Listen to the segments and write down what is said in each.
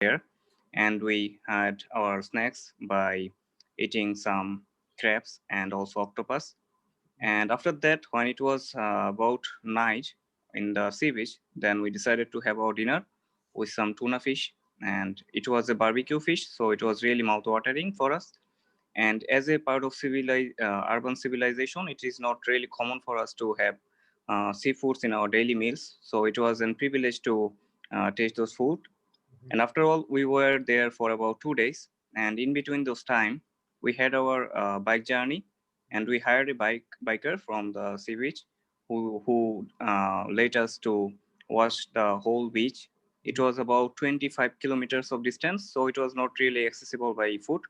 there, and we had our snacks by eating some crabs and also octopus. And after that, when it was about night in the sea beach, then we decided to have our dinner with some tuna fish, and it was a barbecue fish, so it was really mouth-watering for us. And as a part of urban civilization, it is not really common for us to have seafoods in our daily meals. So it was a privilege to taste those food. And after all, we were there for about 2 days. And in between those time, we had our bike journey, and we hired a biker from the sea beach who led us to watch the whole beach. It was about 25 kilometers of distance, so it was not really accessible by foot.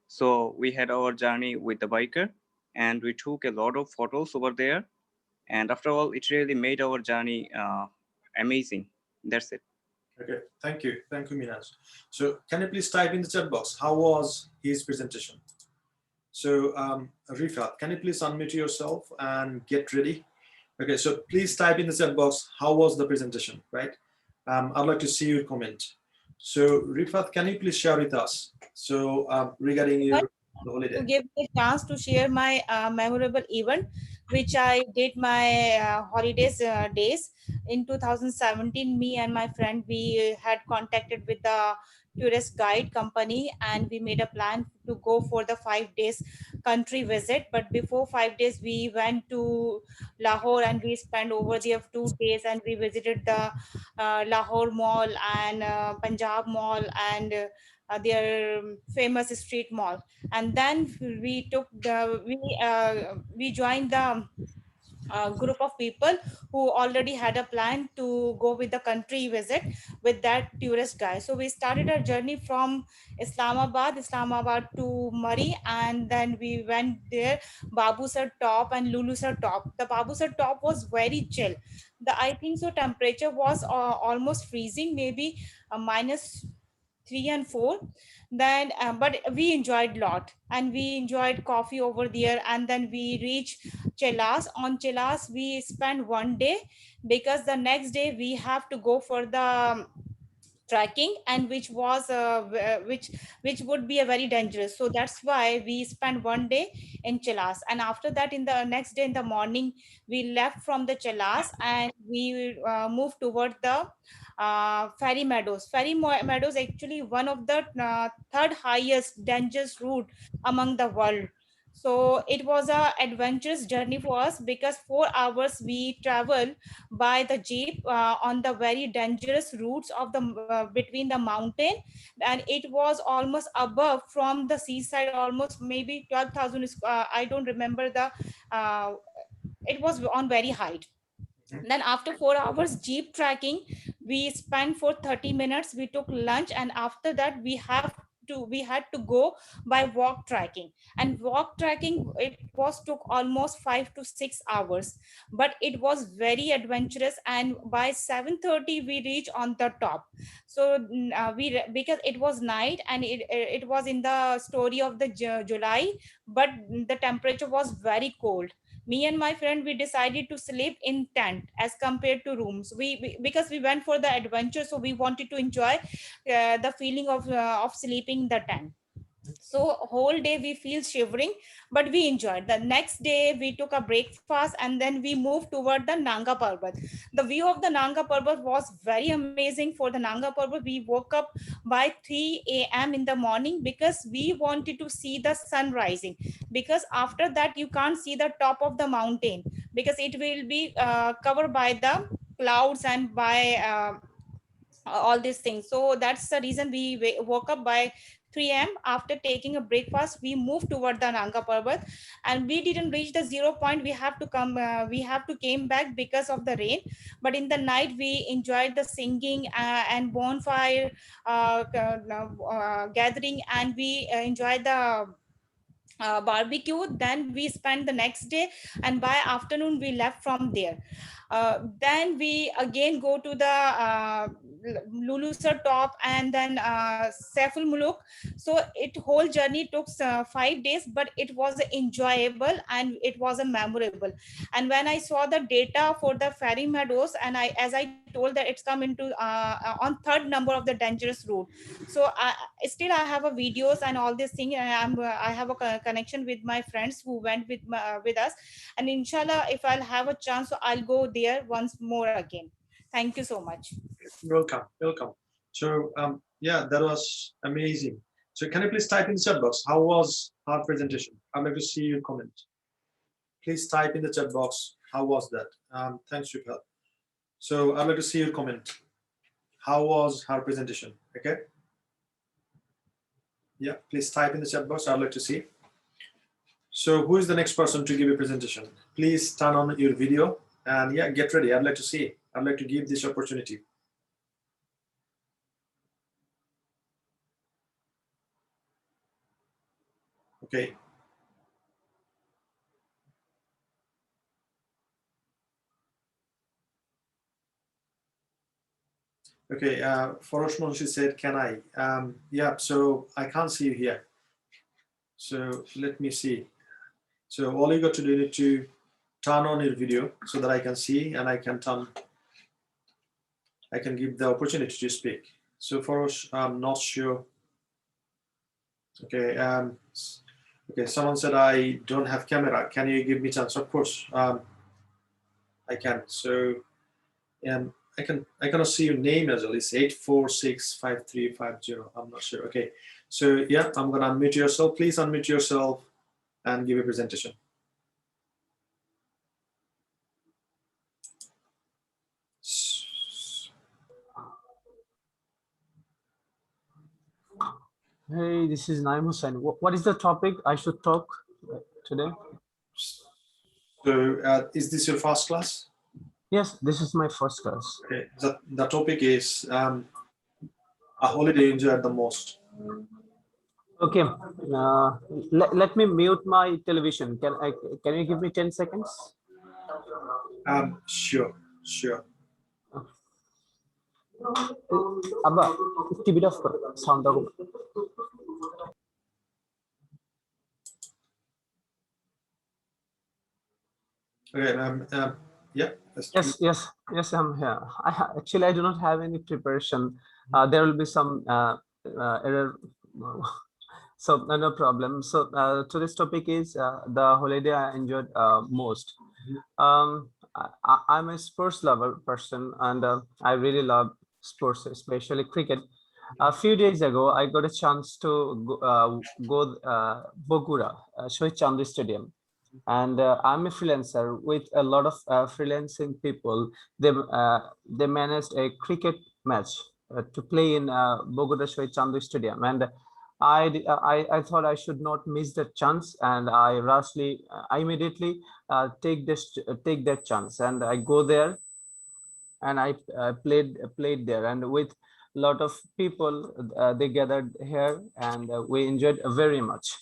So we had our journey with the biker, and we took a lot of photos over there. And after all, it really made our journey amazing. That's it. Okay, thank you, Minaj. So can you please type in the chat box, how was his presentation? So Rifat, can you please unmute yourself and get ready? Okay, so please type in the chat box, how was the presentation, right? I'd like to see your comment. So Rifat, can you please share with us? So regarding your holiday. To give me a chance to share my memorable event, which I did my holidays days in 2017. Me and my friend, we had contacted with the tourist guide company, and we made a plan to go for the 5 days country visit. But before 5 days, we went to Lahore, and we spent over there 2 days, and we visited the Lahore Mall and Punjab Mall and their famous street mall. And then we joined the group of people who already had a plan to go with the country visit with that tourist guy. So we started our journey from Islamabad to Murray, and then we went there, Babu Sir Top and Lulu Sir Top. The Babu Sir Top was very chill. The I think so temperature was almost freezing, maybe minus 3 and 4. Then but we enjoyed a lot, and we enjoyed coffee over there. And then we reached Chelas. On Chelas we spent 1 day, because the next day we have to go for the trekking, and which was which would be a very dangerous. So that's why we spent 1 day in Chelas. And after that, in the next day in the morning, we left from the Chelas, and we moved toward the Ferry Meadows. Meadows actually one of the third highest dangerous route among the world. So it was a adventurous journey for us, because 4 hours we travel by the jeep on the very dangerous routes of the between the mountain. And it was almost above from the seaside, almost maybe 12,000. I don't remember the uh, it was on very height. Then after 4 hours jeep tracking, we spent for 30 minutes, we took lunch, and after that we had to go by walk tracking. And walk tracking, it was took almost 5 to 6 hours, but it was very adventurous. And by 7:30 we reached on the top. So because it was night, and it was in the story of the July, but the temperature was very cold. Me and my friend, we decided to sleep in tent as compared to rooms. Because we went for the adventure, so we wanted to enjoy the feeling of sleeping in the tent. So whole day we feel shivering, but we enjoyed. The next day we took a breakfast, and then we moved toward the Nanga Parbat. The view of the Nanga Parbat was very amazing. For the Nanga Parbat, we woke up by 3 a.m. in the morning, because we wanted to see the sun rising. Because after that you can't see the top of the mountain, because it will be covered by the clouds and by all these things. So that's the reason we woke up by 3 a.m. After taking a breakfast, we moved toward the Nanga Parbat, and we didn't reach the 0 point. We have to came back because of the rain. But in the night we enjoyed the singing and bonfire gathering, and we enjoyed the barbecue. Then we spent the next day, and by afternoon we left from there. Then we again go to the Lulusar top, and then Saiful Muluk. So it whole journey took 5 days, but it was enjoyable and it was a memorable. And when I saw the data for the ferry meadows, and I, as I told, that it's come into on third number of the dangerous route. So still I have a videos and all this thing, and I have a connection with my friends who went with us. And inshallah, if I'll have a chance, so I'll go there once more again. Thank you so much. Welcome, welcome. So yeah, that was amazing. So can you please type in the chat box, how was our presentation? I'd like to see your comment. Please type in the chat box, how was that? Thanks, Ripal. So I'd like to see your comment. How was her presentation? Okay. Yeah, please type in the chat box. I'd like to see. So who is the next person to give a presentation? Please turn on your video and yeah, get ready. I'd like to see. I'd like to give this opportunity. Okay. Okay, Farosh Monshi said, can I? Yeah, so I can't see you here. So let me see. So all you got to do is to turn on your video so that I can see and I can give the opportunity to speak. So Farosh, I'm not sure. Okay, okay, someone said I don't have camera. Can you give me chance? Of course, I can. So I cannot see your name as well. It's 8465350. I'm not sure. Okay, so yeah, I'm gonna unmute yourself. Please unmute yourself and give a presentation. Hey, this is Naim Hussain. What is the topic I should talk today? So is this your first class? Yes, this is my first class. Okay, the topic is a holiday you enjoyed the most. Okay, let me mute my television. Can you give me 10 seconds? Sure, sure. Abba, TV off karo, sound off. Okay, yeah. Yes, I'm here. Actually, I do not have any preparation. There will be some error. So no problem. So today's topic is the holiday I enjoyed most. I'm a sports lover person, and I really love sports, especially cricket. A few days ago, I got a chance to go Bogura, Shohid Chandra Stadium, and I'm a freelancer with a lot of freelancing people. They managed a cricket match to play in Bogota Shohid Chandra Stadium, and I thought I should not miss that chance, and I immediately take that chance, and I go there, and I played there, and with a lot of people they gathered here, and we enjoyed very much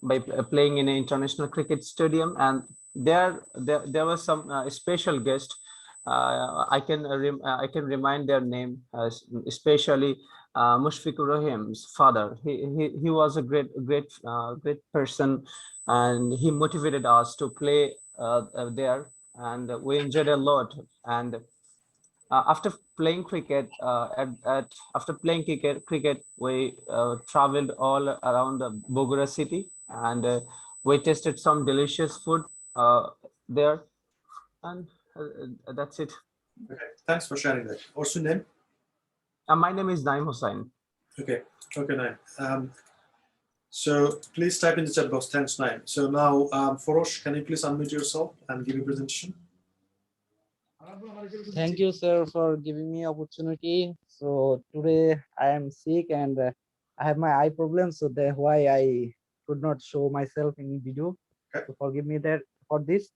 by playing in an international cricket stadium. And there was some special guest. I can remind their name, especially Mushfiqur Rahim's father. He was a great person, and he motivated us to play there, and we enjoyed a lot. And after playing cricket, after playing cricket, we traveled all around the Bogota city, and we tasted some delicious food there, and that's it. Okay, thanks for sharing that. What's your name? My name is Naim Hussain. Okay, Naim. So please type in the chat box. Thanks, Naim. So now, Farosh, can you please unmute yourself and give a presentation? Thank you, sir, for giving me opportunity. So today I am sick and I have my eye problem, so that's why I could not show myself in video. Okay. So forgive me that for this.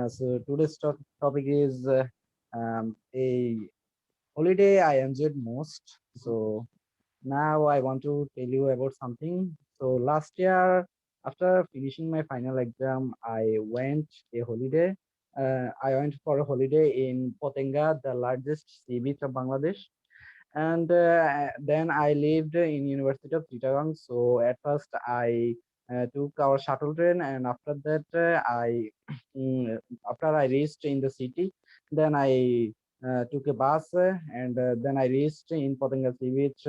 So today's topic is a holiday I enjoyed most. So now I want to tell you about something. So last year, after finishing my final exam, I went a holiday. I went for a holiday in Potenga, the largest sea beach of Bangladesh. and then I lived in University of Chittagong. So at first I took our shuttle train, and after that I mm, after I reached in the city, then I took a bus, and then I reached in Potanga Sea Beach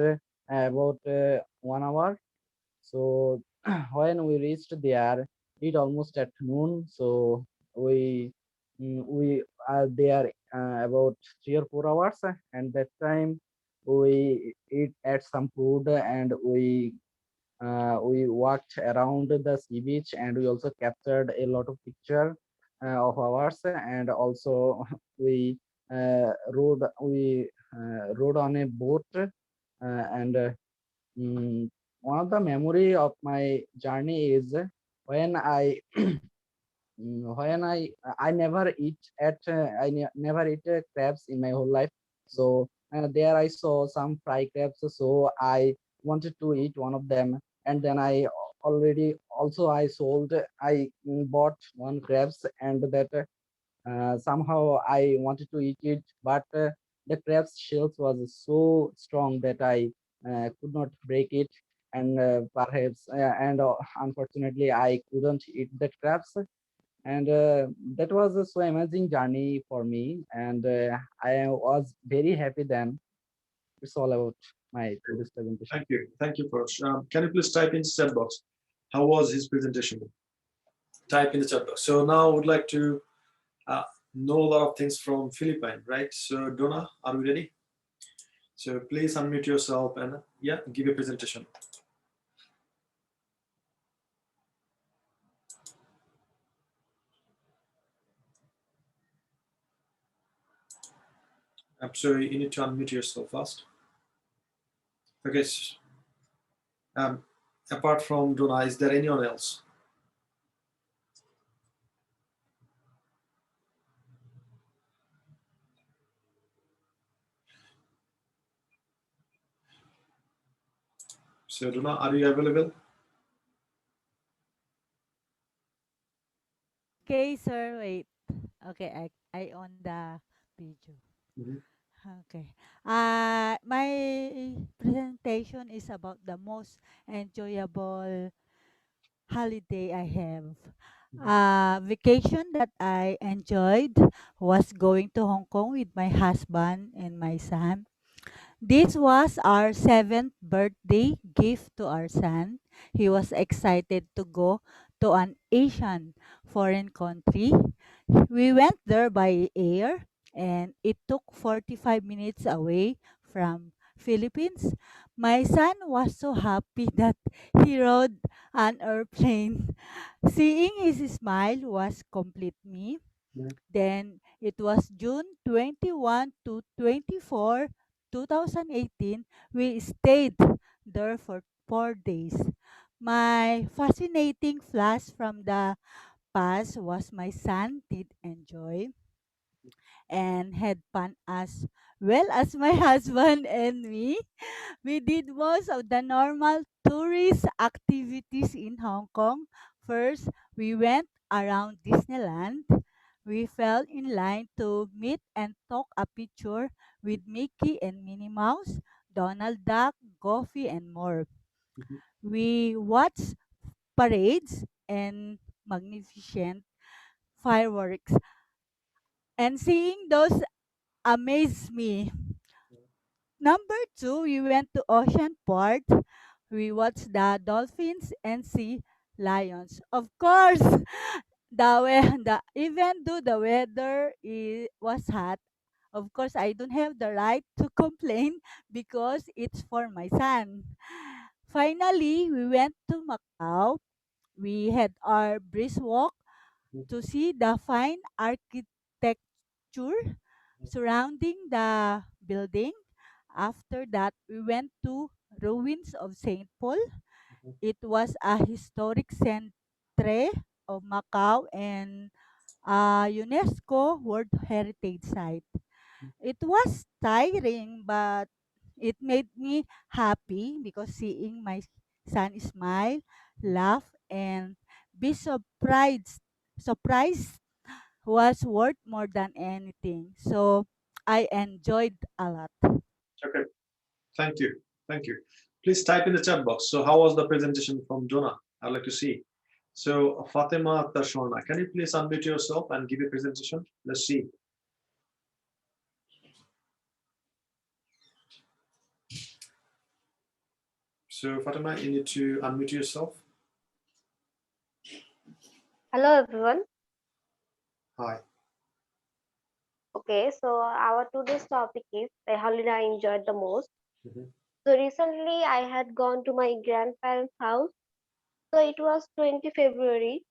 about 1 hour. So when we reached there, it almost at noon. So we we are there about 3 or 4 hours, and that time we eat at some food, and we walked around the sea beach, and we also captured a lot of picture of ours, and also we rode on a boat, and one of the memory of my journey is when I never eat at never eat crabs in my whole life. So there I saw some fry crabs, so I wanted to eat one of them, and then already also I sold I bought one crabs, and that somehow I wanted to eat it, but the crab's shells was so strong that I could not break it, and perhaps and unfortunately I couldn't eat that crabs, and that was a so amazing journey for me, and I was very happy then. It's all about my today's presentation. Thank you. Thank you, Feroz. Can you please type in the chat box? How was his presentation? Type in the chat box. So now I would like to uh, know a lot of things from Philippine, right? So Donna, are we ready? So please unmute yourself and yeah, give your presentation. I'm sorry, you need to unmute yourself first. Okay. Um, apart from Donna, is there anyone else? So Donna, are you available? Okay, sir, wait. Okay, I on the video. Mhm. Okay. My presentation is about the most enjoyable holiday I have. Vacation that I enjoyed was going to Hong Kong with my husband and my son. This was our seventh birthday gift to our son. He was excited to go to an Asian foreign country. We went there by air and it took 45 minutes away from Philippines. My son was so happy that he rode an airplane. Seeing his smile was complete me. Yeah. Then it was June 21 to 24, 2018. We stayed there for 4 days. My fascinating flash from the past was my son did enjoy and had fun as well as my husband and me. We did most of the normal tourist activities in Hong Kong. First, we went around Disneyland. We fell in line to meet and talk a picture with Mickey and Minnie Mouse, Donald Duck, Goofy, and more. Mhm. We watched parades and magnificent fireworks, and seeing those amazed me. Number two, we went to Ocean Park. We watched the dolphins and sea lions. Of course, even though the weather was hot, of course I don't have the right to complain because it's for my son. Finally, we went to Macau. We had our brisk walk to see the fine architecture surrounding the building. After that, we went to ruins of St. Paul. It was a historic centre of Macau and a UNESCO World Heritage Site. It was tiring, but it made me happy because seeing my son smile, laugh, and be surprised was worth more than anything. So I enjoyed a lot. Okay. Thank you. Thank you. Please type in the chat box. So how was the presentation from Jonah? I'd like to see. So Fatima Tashona, can you please unmute yourself and give a presentation? Let's see. So Fatima, you need to unmute yourself. Hello everyone. Hi. Okay, so our today's topic is a holiday I enjoyed the most. Mhm. So recently I had gone to my grandparents' house. So it was 20 February.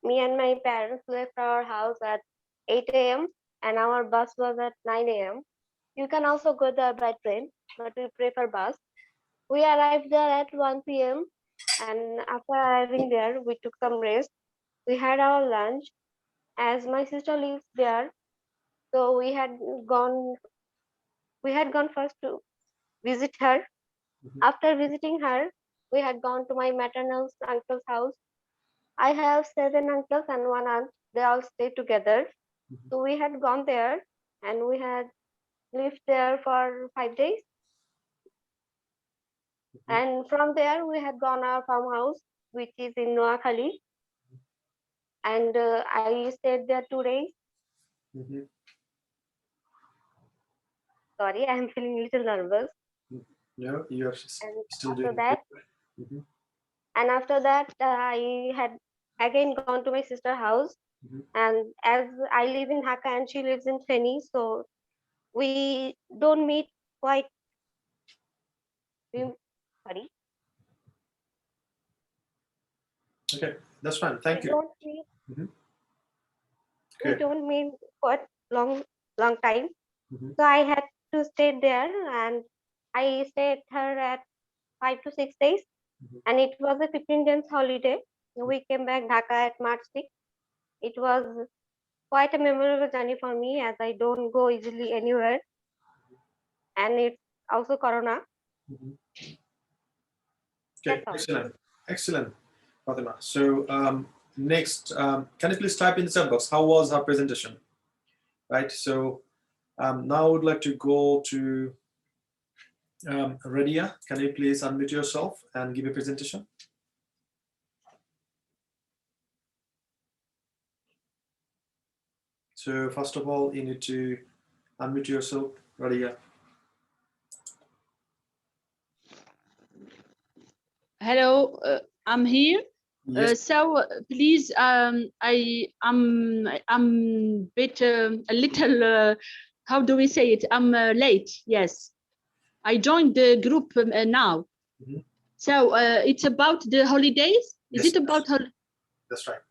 Me and my parents left our house at 8 a.m. and our bus was at 9 a.m. You can also go there by train, but we prefer bus. We arrived there at 1 p.m. and after arriving there, we took some rest. We had our lunch. As my sister lives there, so gone we had gone first to visit her. Mhm. After visiting her, we had gone to my maternal uncle's house. I have 7 uncles and one aunt. They all stay together. Mhm. So we had gone there and we had lived there for 5 days. Mhm. And from there, we had gone our farmhouse, which is in Noakhali. And I stayed there 2 days. Mhm. Sorry, I'm feeling a little nervous. No, you're And still after doing that, good. Mhm. I had again gone to my sister's house. Mhm. And as I live in Dhaka and she lives in Feni, so we don't meet quite. we- Sorry, Okay, that's fine. we Thank you. don't meet. Mhm. We Good. don't meet quite long time. Mhm. So I had to stay there, and I stayed her at 5 to 6 days, Mhm. and it was a 15 days holiday. We came back Dhaka at March 6. It was quite a memorable journey for me as I don't go easily anywhere, and it's also Corona. Mhm. That's Okay, all. excellent. Excellent, Fatima. So next, can you please type in the chat box? How was our presentation? Right. So now I would like to go to Radia. Can you please unmute yourself and give a presentation? So first of all, you need to unmute yourself, Radia. Hello, I'm here. Yes. Please, I'm bit a little. How do we say it? I'm late. Yes, I joined the group now. Mhm. So it's about the holidays. Is Yes, it about that's right.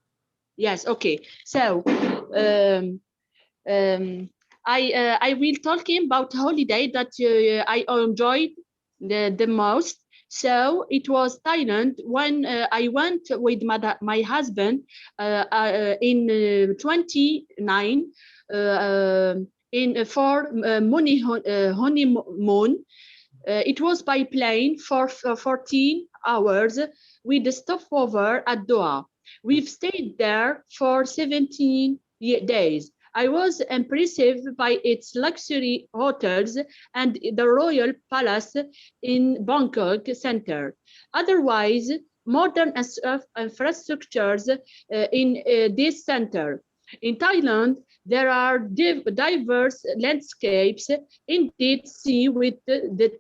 Yes. Okay. So um, I will talking about holiday that I enjoyed the most. So it was Thailand when I went with my husband in 29 in for honeymoon. It was by plane for 14 hours with a stopover at Doha. We've stayed there for 17 days. I was impressed by its luxury hotels and the royal palace in Bangkok center. Otherwise, modern infrastructures in this center. In Thailand, there are diverse landscapes in Dead Sea with the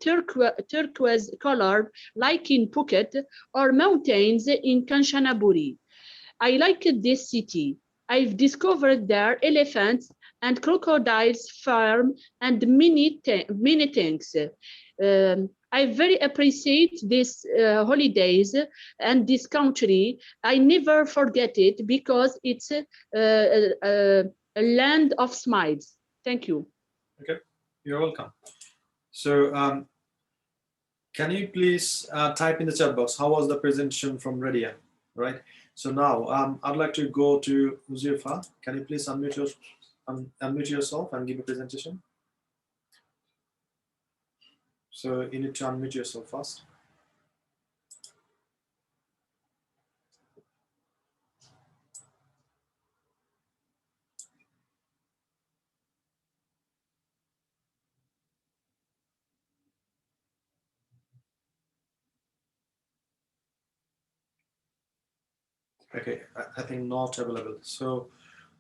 turquoise color, like in Phuket, or mountains in Kanchanaburi. I like this city. I've discovered there elephants and crocodiles farm and many things. I very appreciate this holidays and this country. I never forget it because it's a land of smiles. Thank you. Okay, you're welcome. So can you please type in the chat box? How was the presentation from Radia? Right. So now I'd like to go to Uzaifa. Can you please unmute yourself and give a presentation? So you need to unmute yourself first. Okay, I think not available. So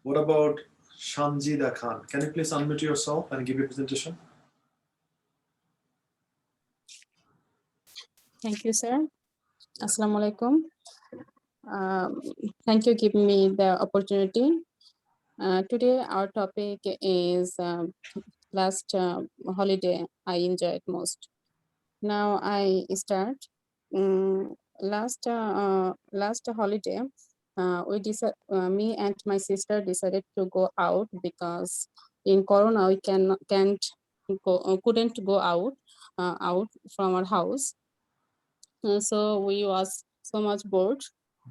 what about Shanjida Khan? Can you please unmute yourself and give your presentation? Thank you, sir. Assalamu alaikum. Thank you giving me the opportunity. Today our topic is last holiday I enjoyed most. Now I start. Last holiday, me and my sister decided to go out because in Corona we couldn't go out from our house. So we was so much bored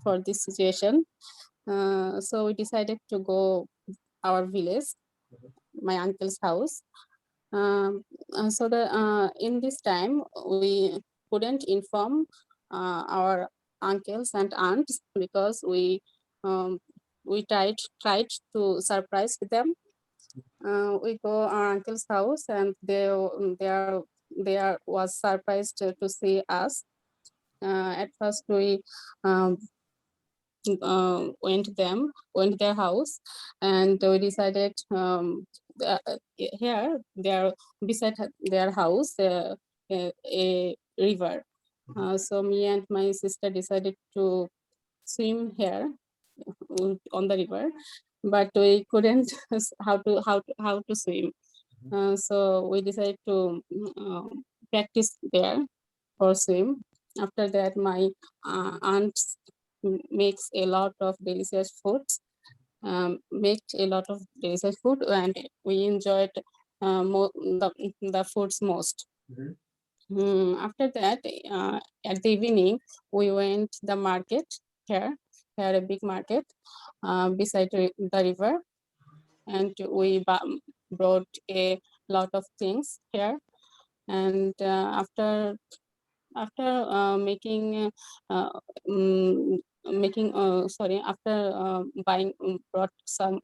for this situation. So we decided to go our village, my uncle's house. In this time we couldn't inform our uncles and aunts because we tried to surprise them. We go our uncle's house and they was surprised to see us. At first we went their house, and we decided here there beside their house a river. So me and my sister decided to swim here on the river, but we couldn't how to swim. So we decided to practice there for swim. After that, my aunt makes a lot of delicious foods. Make a lot of delicious food, and we enjoyed the foods most. After that, at the evening, we went the market here a big market beside the river, and we brought a lot of things here. And after buying brought some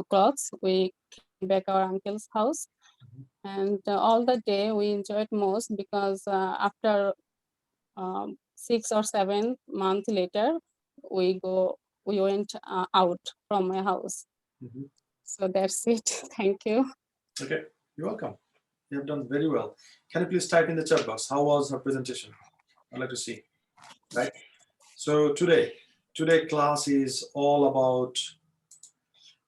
clothes, we came back our uncle's house, and all the day we enjoyed most because after 6 or 7 months later we went out from my house. So that's it. Thank you. Okay, you're welcome. You have done very well. Can you please type in the chat box? How was her presentation? I'd like to see. Right. So today class is all about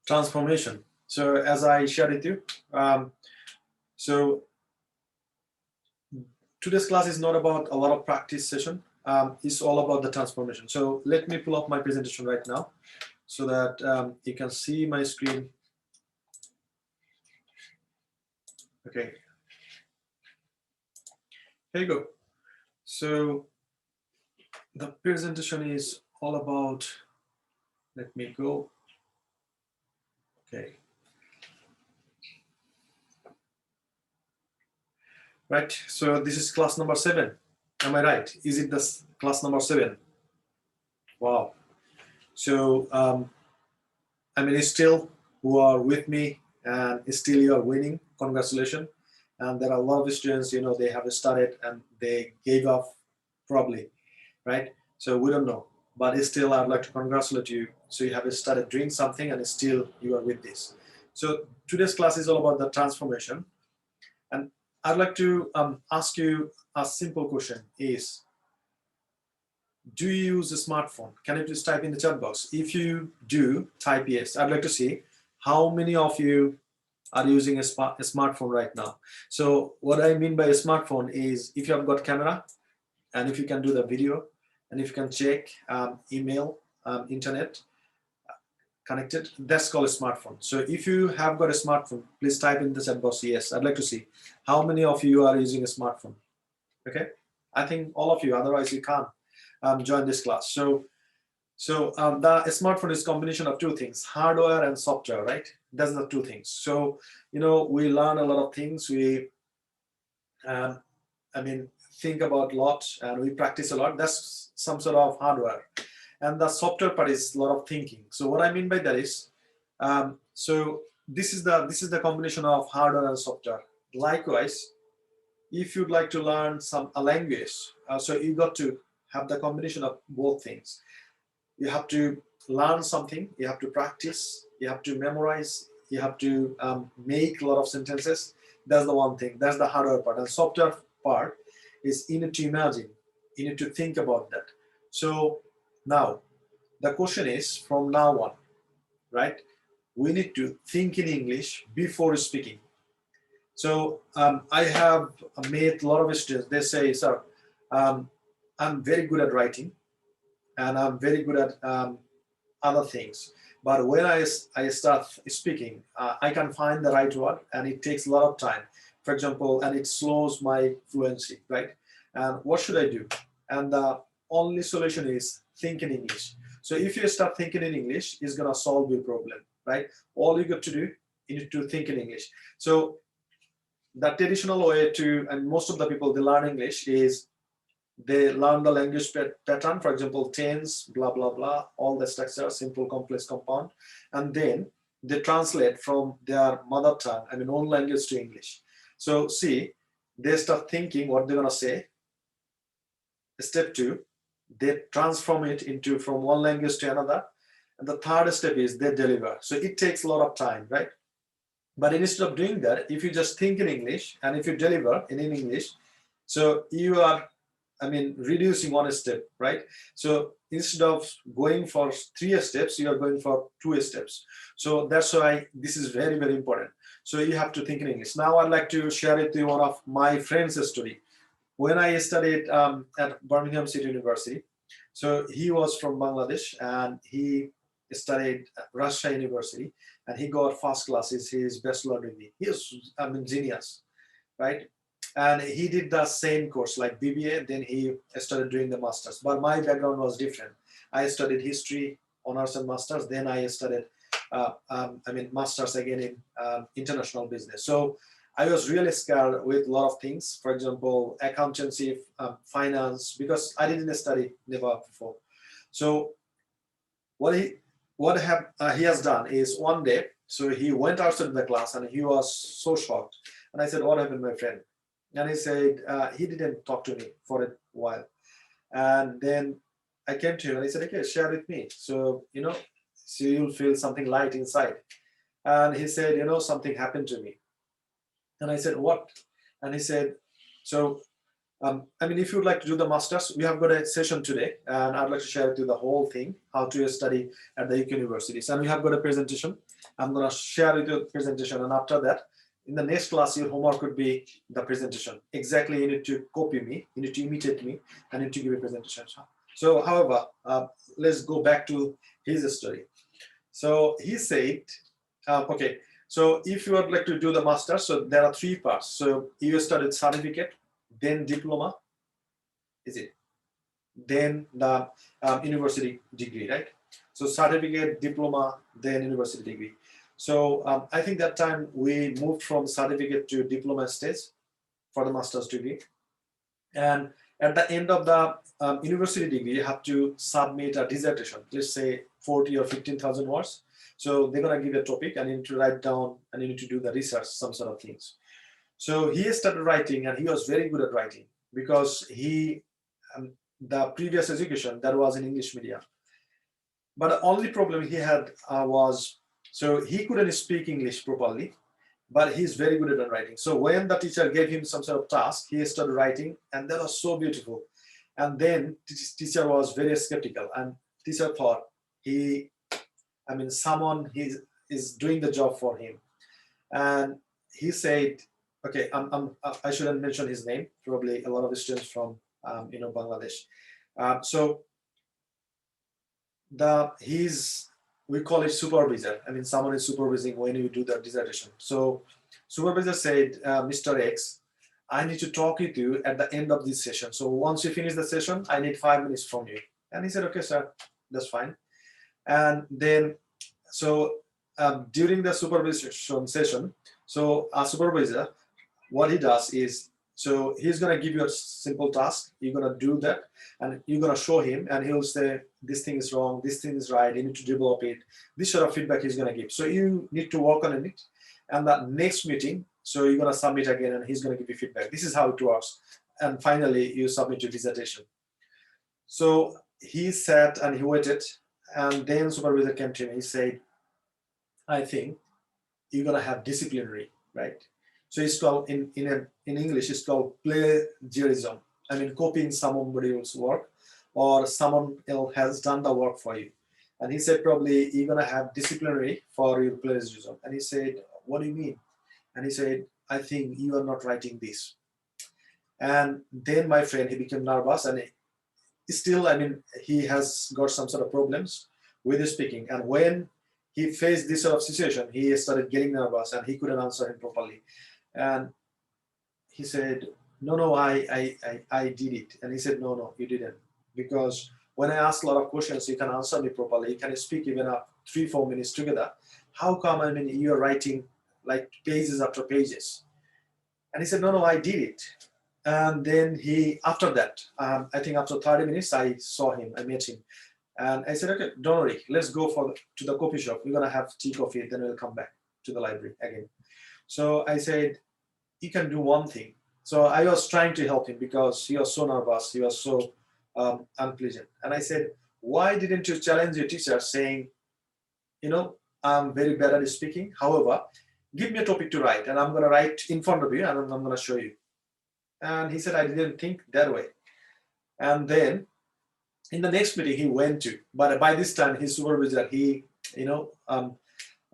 transformation. So as I shared with you, so today's class is not about a lot of practice session. It's all about the transformation. So let me pull up my presentation right now so that you can see my screen. Okay. Here you go. So the presentation is all about, let me go. Okay. Right, so this is class number 7. Am I right? Is it this class number 7? Wow. So, I mean, still who are with me and still you are winning, congratulations. And there are a lot of students, you know, they have started and they gave up probably, right? So we don't know, but still I'd like to congratulate you. So you have started doing something and still you are with this. So today's class is all about the transformation. And I'd like to ask you a simple question is, do you use a smartphone? Can you please type in the chat box? If you do, type yes. I'd like to see how many of you are using a smartphone right now. So what I mean by a smartphone is if you have got camera and if you can do the video and if you can check email, internet connected, that's called a smartphone. So if you have got a smartphone, please type in the chat box yes. I'd like to see how many of you are using a smartphone. Okay, I think all of you, otherwise you can't join this class. So the smartphone is combination of two things, hardware and software, right? That's the two things. So, you know, we learn a lot of things. We, I mean, think about a lot and we practice a lot. That's some sort of hardware. And the software part is a lot of thinking. So what I mean by that is, so this is the combination of hardware and software. Likewise, if you'd like to learn a language, so you got to have the combination of both things. you have to learn something, you have to practice, you have to memorize, you have to make a lot of sentences. That's the one thing. That's the hardware part. And software part is you need to imagine, you need to think about that. So now the question is, from now on, right, we need to think in English before speaking. So I have met a lot of students. They say, sir, I'm very good at writing and I'm very good at other things. But when I start speaking, I can find the right word and it takes a lot of time, for example, and it slows my fluency, right? And what should I do? And the only solution is think in English. So if you start thinking in English, it's gonna solve your problem, right? All you got to do, you need to think in English. So the traditional way to, and most of the people, they learn English is they learn the language pattern, for example, tense, blah, blah, blah, all the structure, simple, complex, compound, and then they translate from their mother tongue, I mean, own language to English. So see, they start thinking what they're gonna say. Step 2, they transform it into from one language to another. And the third step is they deliver. So it takes a lot of time, right? But instead of doing that, if you just think in English and if you deliver in English, so you are, I mean, reducing one step, right? So instead of going for 3 steps, you are going for 2 steps. So that's why this is very, very important. So you have to think in English. Now I'd like to share with you one of my friend's story. When I studied at Birmingham City University, so he was from Bangladesh and he studied at Russia University and he got first class, his bachelor degree. He was, I mean, genius, right? And he did the same course like BBA, then he started doing the masters. But my background was different. I studied history, honors and masters. Then I studied, masters again in international business. So I was really scared with a lot of things. For example, accountancy, finance, because I didn't study never before. So what he has done is one day, so he went outside the class and he was so shocked. And I said, what happened, my friend? And he said, he didn't talk to me for a while. And then I came to him and he said, okay, share with me. So, so you'll feel something light inside. And he said, something happened to me. And I said, what? And he said, so, if you would like to do the masters, we have got a session today and I'd like to share with you the whole thing, how to study at the UK universities. And we have got a presentation. I'm going to share with you the presentation. And after that, in the next class, your homework would be the presentation. Exactly, you need to copy me, you need to imitate me, and you need to give a presentation. So, however, let's go back to his story. So he said, okay, so if you would like to do the master, so there are 3 parts. So you studied certificate, then diploma, is it? Then the university degree, right? So certificate, diploma, then university degree. So I think that time we moved from certificate to diploma stage for the master's degree. And at the end of the university degree, you have to submit a dissertation, let's say 40 or 15,000 words. So they're gonna give you a topic and you need to write down and you need to do the research, some sort of things. So he started writing and he was very good at writing because he, the previous education that was in English media. But the only problem he had was, so he couldn't speak English properly, but he's very good at writing. So when the teacher gave him some sort of task, he started writing and that was so beautiful. And then teacher was very skeptical and teacher thought someone is doing the job for him. And he said, okay, I shouldn't mention his name, probably a lot of students from, Bangladesh. We call it supervisor. Someone is supervising when you do the dissertation. So supervisor said, Mr. X, I need to talk with you at the end of this session. So once you finish the session, I need 5 minutes from you. And he said, okay, sir, that's fine. And then, so during the supervision session, so a supervisor, what he does is, so he's going to give you a simple task. You're going to do that and you're going to show him and he'll say, this thing is wrong, this thing is right, you need to develop it. This sort of feedback he's going to give. So you need to work on it. And the next meeting, so you're going to submit again and he's going to give you feedback. This is how it works. And finally, you submit your dissertation. So he sat and he waited And then supervisor came to me, he said, I think you're gonna have disciplinary, right? So it's called in English, it's called plagiarism. I mean, copying somebody else's work, or someone else has done the work for you. And he said, probably you're gonna have disciplinary for your plagiarism. And he said, what do you mean? And he said, I think you are not writing this. And then my friend, he became nervous, and still, I mean, he has got some sort of problems with his speaking. And when he faced this sort of situation, he started getting nervous and he couldn't answer him properly. And he said, no, I did it. And he said, no, you didn't. Because when I ask a lot of questions, you can answer me properly. You can speak even up 3-4 minutes together. How come, I mean, you're writing like pages after pages? And he said, no, I did it. And then after that, I think after 30 minutes, I saw him, I met him. And I said, okay, don't worry, let's go to the coffee shop. We're gonna have tea, coffee, then we'll come back to the library again. So I said, you can do one thing. So I was trying to help him because he was so nervous, he was so unpleasant. And I said, why didn't you challenge your teacher saying, I'm very bad at speaking. However, give me a topic to write and I'm gonna write in front of you and I'm gonna show you. And he said, I didn't think that way. And then in the next meeting he went to, but by this time his supervisor, he,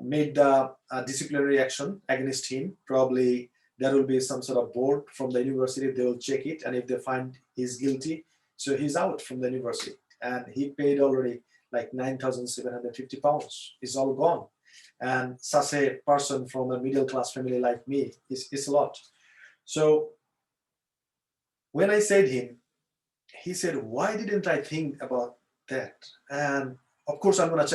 made the disciplinary action against him. Probably there will be some sort of board from the university, they will check it. And if they find he's guilty, so he's out from the university. And he paid already like £9,750. It's all gone. And such a person from a middle class family like me is a lot. So when I said him, he said, why didn't I think about that? And of course, I'm going to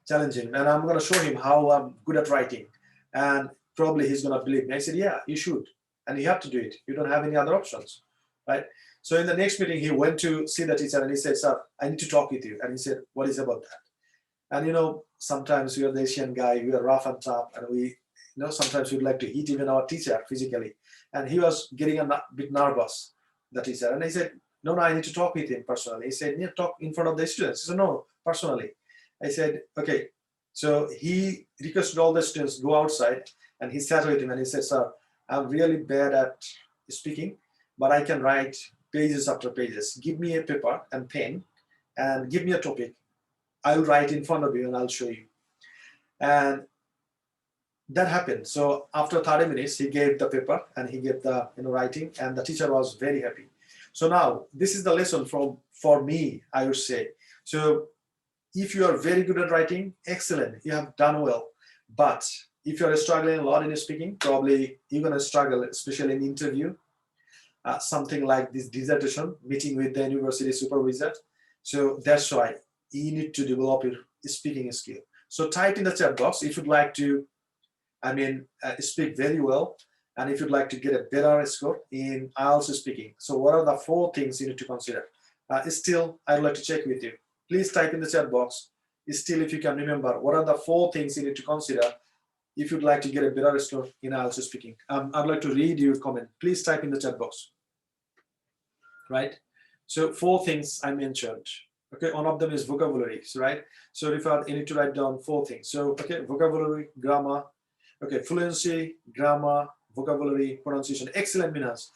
challenge him, and I'm going to show him how I'm good at writing. And probably he's going to believe me. I said, yeah, you should. And you have to do it. You don't have any other options, right? So in the next meeting, he went to see the teacher and he said, sir, I need to talk with you. And he said, what is about that? And sometimes we are the Asian guy, we are rough and tough, and we, sometimes we'd like to hit even our teacher physically. And he was getting a bit nervous, the teacher. And I said, no, I need to talk with him personally. He said, yeah, talk in front of the students. He said, no, personally. I said, okay. So he requested all the students go outside, and he sat with him and he said, sir, I'm really bad at speaking, but I can write pages after pages. Give me a paper and pen and give me a topic. I'll write in front of you and I'll show you. And that happened. So after 30 minutes, he gave the paper and he gave the writing, and the teacher was very happy. So now this is the lesson for me, I would say. So if you are very good at writing, excellent, you have done well. But if you're struggling a lot in speaking, probably you're going to struggle, especially in interview, something like this dissertation, meeting with the university supervisor. So that's why you need to develop your speaking skill. So type in the chat box if you'd like to, speak very well, and if you'd like to get a better score in IELTS speaking. So what are the 4 things you need to consider? Still, I'd like to check with you. Please type in the chat box. Still, if you can remember, what are the 4 things you need to consider if you'd like to get a better score in IELTS speaking? I'd like to read your comment. Please type in the chat box. Right? So 4 things I mentioned. Okay, one of them is vocabulary, right? So if you need to write down 4 things. So, okay, vocabulary, grammar, okay, fluency, grammar, vocabulary, pronunciation. Excellent, Minas.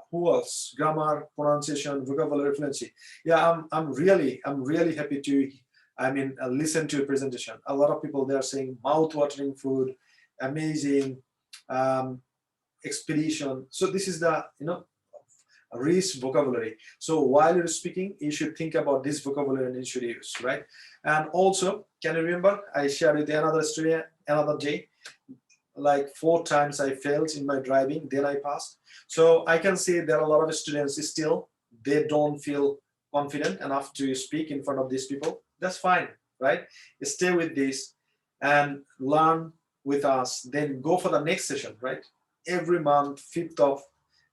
Who else? Grammar, pronunciation, vocabulary, fluency. Yeah, I'm really happy to, listen to your presentation. A lot of people, they're saying mouth-watering food, amazing, expedition. So this is the, rich vocabulary. So while you're speaking, you should think about this vocabulary and you should use, right? And also, can you remember, I shared with you another story, another day, like 4 times I failed in my driving, then I passed. So I can see there are a lot of students still, they don't feel confident enough to speak in front of these people. That's fine, right? Stay with this and learn with us, then go for the next session, right? Every month, 5th of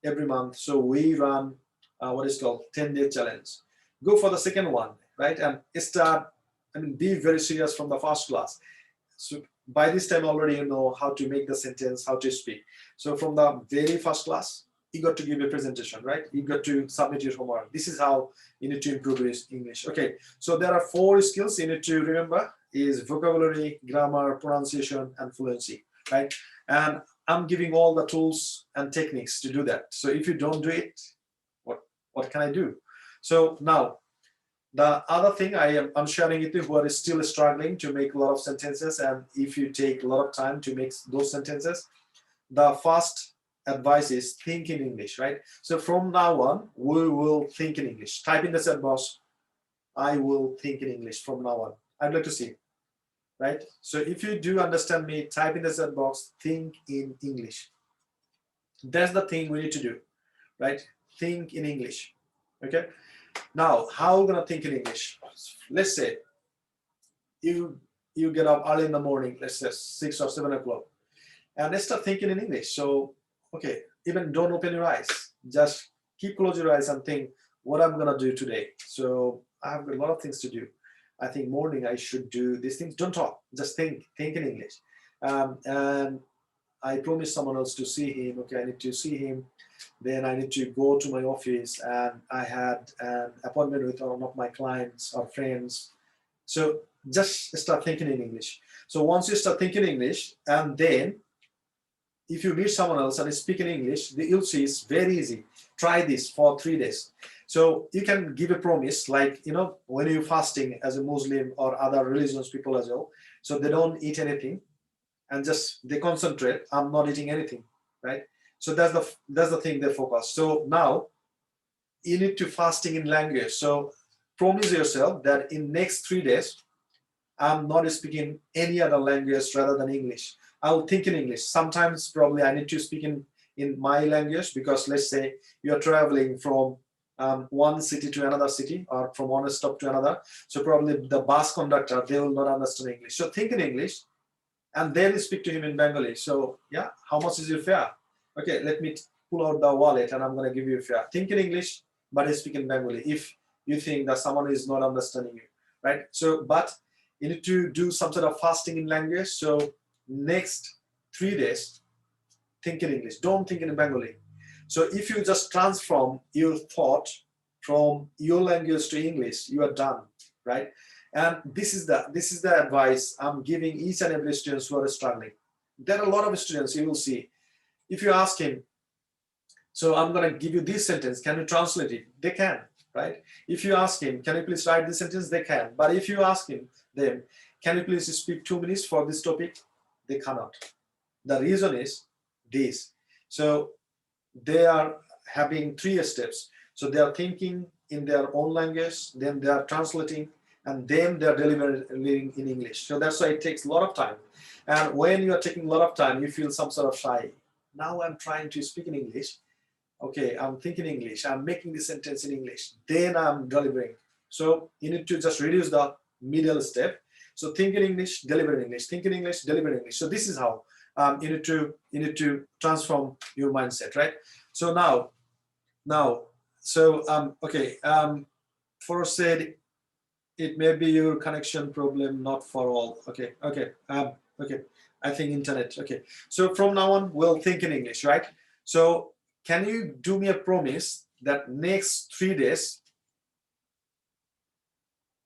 every month. So we run what is called 10-day challenge. Go for the second one, right? And start, be very serious from the first class. So by this time already you know how to make the sentence, how to speak. So from the very first class, you got to give a presentation, right? You got to submit your homework. This is how you need to improve your English. Okay, so there are 4 skills you need to remember: is vocabulary, grammar, pronunciation, and fluency, right? And I'm giving all the tools and techniques to do that. So if you don't do it, what can I do? So now, the other thing I'm sharing with you who are still struggling to make a lot of sentences, and if you take a lot of time to make those sentences, the first advice is think in English, right? So from now on, we will think in English. Type in the chat box, I will think in English from now on. I'd like to see, right? So if you do understand me, type in the chat box, think in English. That's the thing we need to do, right? Think in English, okay? Now, how are we gonna think in English? Let's say you get up early in the morning, let's say 6 or 7 o'clock, and let's start thinking in English. So, okay, even don't open your eyes. Just close your eyes and think what I'm gonna do today. So I have a lot of things to do. I think morning I should do these things. Don't talk, just think in English. And I promised someone else to see him. Okay, I need to see him. Then I need to go to my office, and I had an appointment with one of my clients or friends. So just start thinking in English. So once you start thinking English, and then if you meet someone else and speak in English, you'll see it's very easy. Try this for 3 days. So you can give a promise, like, you know, when you're fasting as a Muslim or other religions people as well, so they don't eat anything and just they concentrate, I'm not eating anything, right? So that's the thing they focus. So now you need to fasting in language. So promise yourself that in next 3 days, I'm not speaking any other language rather than English. I'll think in English. Sometimes probably I need to speak in my language, because let's say you're traveling from one city to another city, or from one stop to another. So probably the bus conductor, they will not understand English. So think in English and then speak to him in Bengali. So yeah, how much is your fare? Okay, let me pull out the wallet and I'm going to give you a fare. Think in English, but speak in Bengali if you think that someone is not understanding you, right? So, but you need to do some sort of fasting in language. So next 3 days, think in English. Don't think in Bengali. So if you just transform your thought from your language to English, you are done, right? And this is the advice I'm giving each and every students who are struggling. There are a lot of students you will see. If you ask him, so I'm going to give you this sentence, can you translate it? They can, right? If you ask him, can you please write this sentence? They can. But if you ask them, can you please speak 2 minutes for this topic? They cannot. The reason is this. So they are having 3 steps. So they are thinking in their own language, then they are translating, and then they are delivering in English. So that's why it takes a lot of time. And when you are taking a lot of time, you feel some sort of shy. Now I'm trying to speak in English. Okay, I'm thinking English. I'm making the sentence in English. Then I'm delivering. So you need to just reduce the middle step. So think in English, deliver in English. Think in English, deliver in English. So this is how you need to transform your mindset, right? So for said, it may be your connection problem, not for all. Okay. I think internet. Okay. So from now on, we'll think in English, right? So can you do me a promise that next 3 days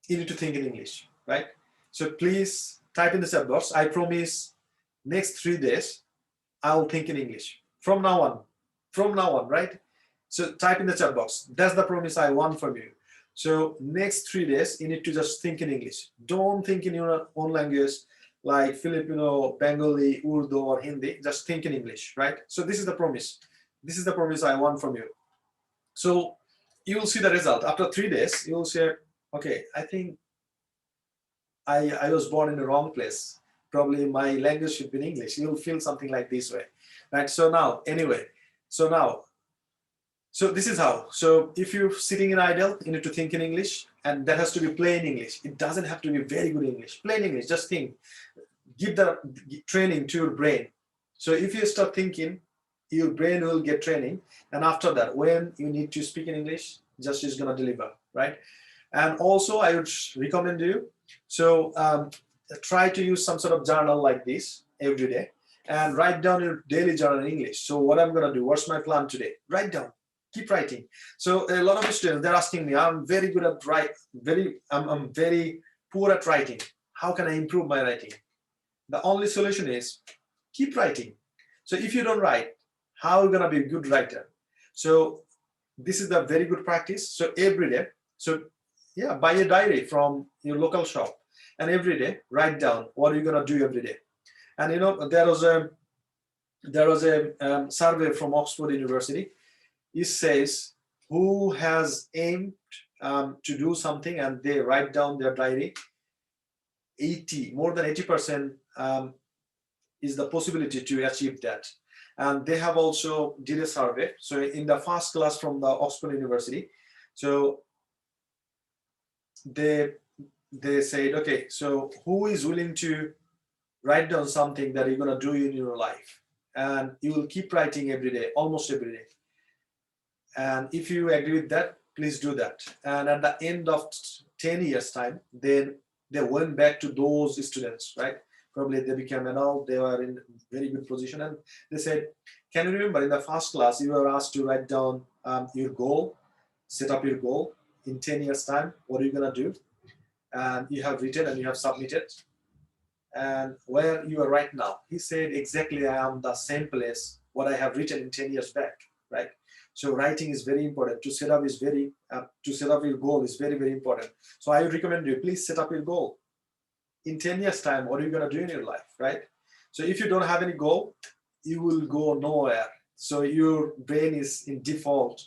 you need to think in English, right? So please type in the chat box. I promise next 3 days I'll think in English from now on, right? So type in the chat box. That's the promise I want from you. So next 3 days you need to just think in English. Don't think in your own language like Filipino, Bengali, Urdu, or Hindi. Just think in English, right? So this is the promise. This is the promise I want from you. So you will see the result. After 3 days, you will say, okay, I think I was born in the wrong place. Probably my language should be in English. You'll feel something like this way, right? So now, anyway, so this is how. So if you're sitting in idle, you need to think in English, and that has to be plain English. It doesn't have to be very good English. Plain English, just think. Give the training to your brain. So if you start thinking, your brain will get training, and after that, when you need to speak in English, just is gonna deliver, right? And also, I would recommend you. So try to use some sort of journal like this every day, and write down your daily journal in English. So what I'm going to do, what's my plan today? Write down, keep writing. So a lot of students, they're asking me, I'm very good at I'm very poor at writing. How can I improve my writing? The only solution is keep writing. So if you don't write, how are you going to be a good writer? So this is the very good practice. So every day, so yeah, buy a diary from your local shop, and every day write down what are you going to do every day. And you know, there was a survey from Oxford University. It says who has aimed to do something and they write down their diary, more than 80% is the possibility to achieve that. And they have also did a survey. So in the first class from the Oxford University, so they said, okay, so who is willing to write down something that you're going to do in your life, and you will keep writing every day, almost every day. And if you agree with that, please do that. And at the end of 10 years time, then they went back to those students, right? Probably they became adult, they were in very good position, and they said, can you remember in the first class you were asked to write down your goal, set up your goal in 10 years time, what are you going to do? And you have written and you have submitted. And where you are right now, he said, exactly, I am the same place what I have written in 10 years back, right? So writing is very important. To set up your goal is very, very important. So I would recommend you, please set up your goal. In 10 years time, what are you going to do in your life, right? So if you don't have any goal, you will go nowhere. So your brain is in default.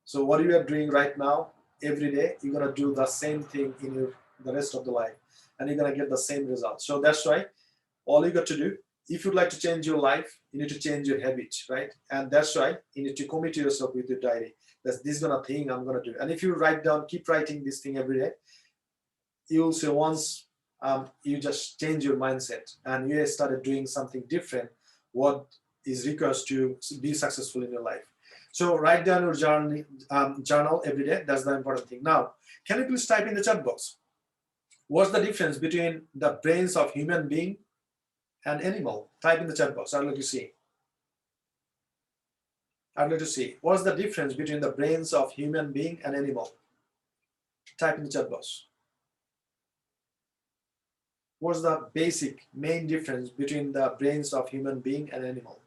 So what you are doing right now, every day, you're going to do the same thing in the rest of the life, and you're going to get the same result. So that's why all you got to do, if you'd like to change your life, you need to change your habits, right? And that's why you need to commit yourself with your diary. That's this gonna thing I'm gonna do. And if you write down, keep writing this thing every day, you'll see once you just change your mindset and you started doing something different, what is required to be successful in your life. So write down your journal every day. That's the important thing. Now, can you please type in the chat box? What's the difference between the brains of human being and animal? Type in the chat box. I'd like to see. I'd like to see. What's the difference between the brains of human being and animal? Type in the chat box. What's the basic main difference between the brains of human being and animal?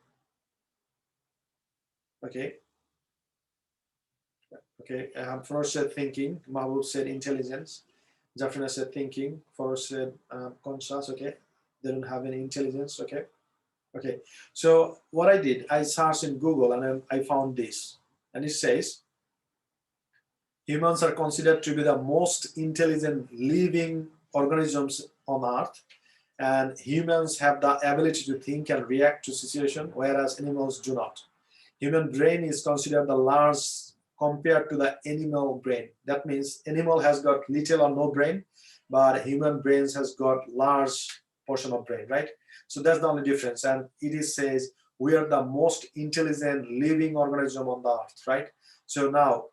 Okay. Okay. First said thinking. Mahbub said intelligence. Jafrina said thinking. First said conscious. Okay. They don't have any intelligence. Okay. Okay. So what I did, I searched in Google and I found this. And it says, humans are considered to be the most intelligent living organisms on Earth. And humans have the ability to think and react to situations, whereas animals do not. Human brain is considered the large compared to the animal brain. That means animal has got little or no brain, but human brains has got large portion of brain, right? So that's the only difference. And it says we are the most intelligent living organism on the earth, right? So now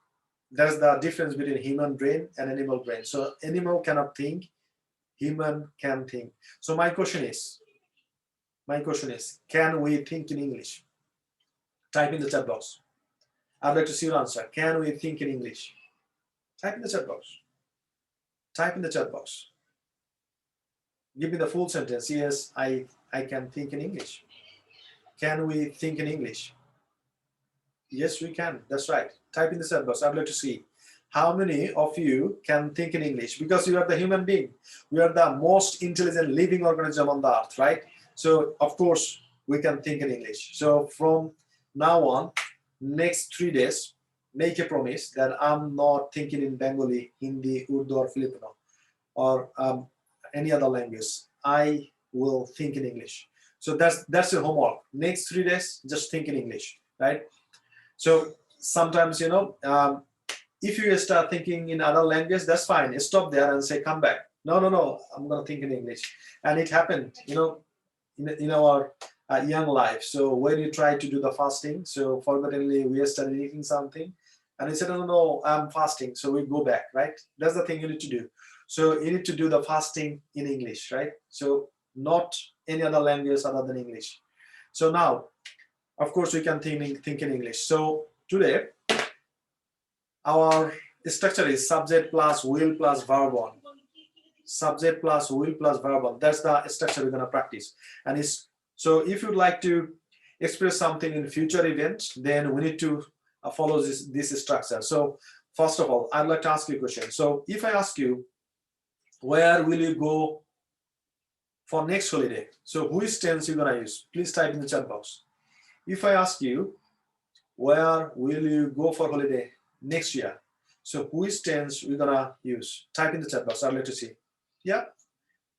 that's the difference between human brain and animal brain. So animal cannot think, human can think. So my question is, can we think in English? Type in the chat box. I'd like to see your answer. Can we think in English? Type in the chat box. Type in the chat box. Give me the full sentence. Yes, I can think in English. Can we think in English? Yes, we can. That's right. Type in the chat box. I'd like to see how many of you can think in English, because you are the human being. We are the most intelligent living organism on the earth, right? So of course we can think in English. So from now on, next 3 days, make a promise that I'm not thinking in Bengali, Hindi, Urdu, or Filipino, or any other language. I will think in English. So that's your homework. Next 3 days, just think in English, right? So sometimes, you know, if you start thinking in other language, that's fine. Stop there and say, come back. No, I'm going to think in English. And it happened, you know, in our young life. So when you try to do the fasting, so forgottedly we started eating something, and we said, no, I'm fasting. So we go back, right? That's the thing you need to do. So you need to do the fasting in English, right? So not any other language other than English. So now, of course, we can think in English. So today, our structure is subject plus will plus verb on. Subject plus will plus verb on. That's the structure we're gonna practice. And it's so if you'd like to express something in future events, then we need to follow this structure. So first of all, I'd like to ask you a question. So if I ask you, where will you go for next holiday? So which tense you're gonna use? Please type in the chat box. If I ask you, where will you go for holiday next year? So which tense we're gonna use? Type in the chat box. I'd like to see. Yeah.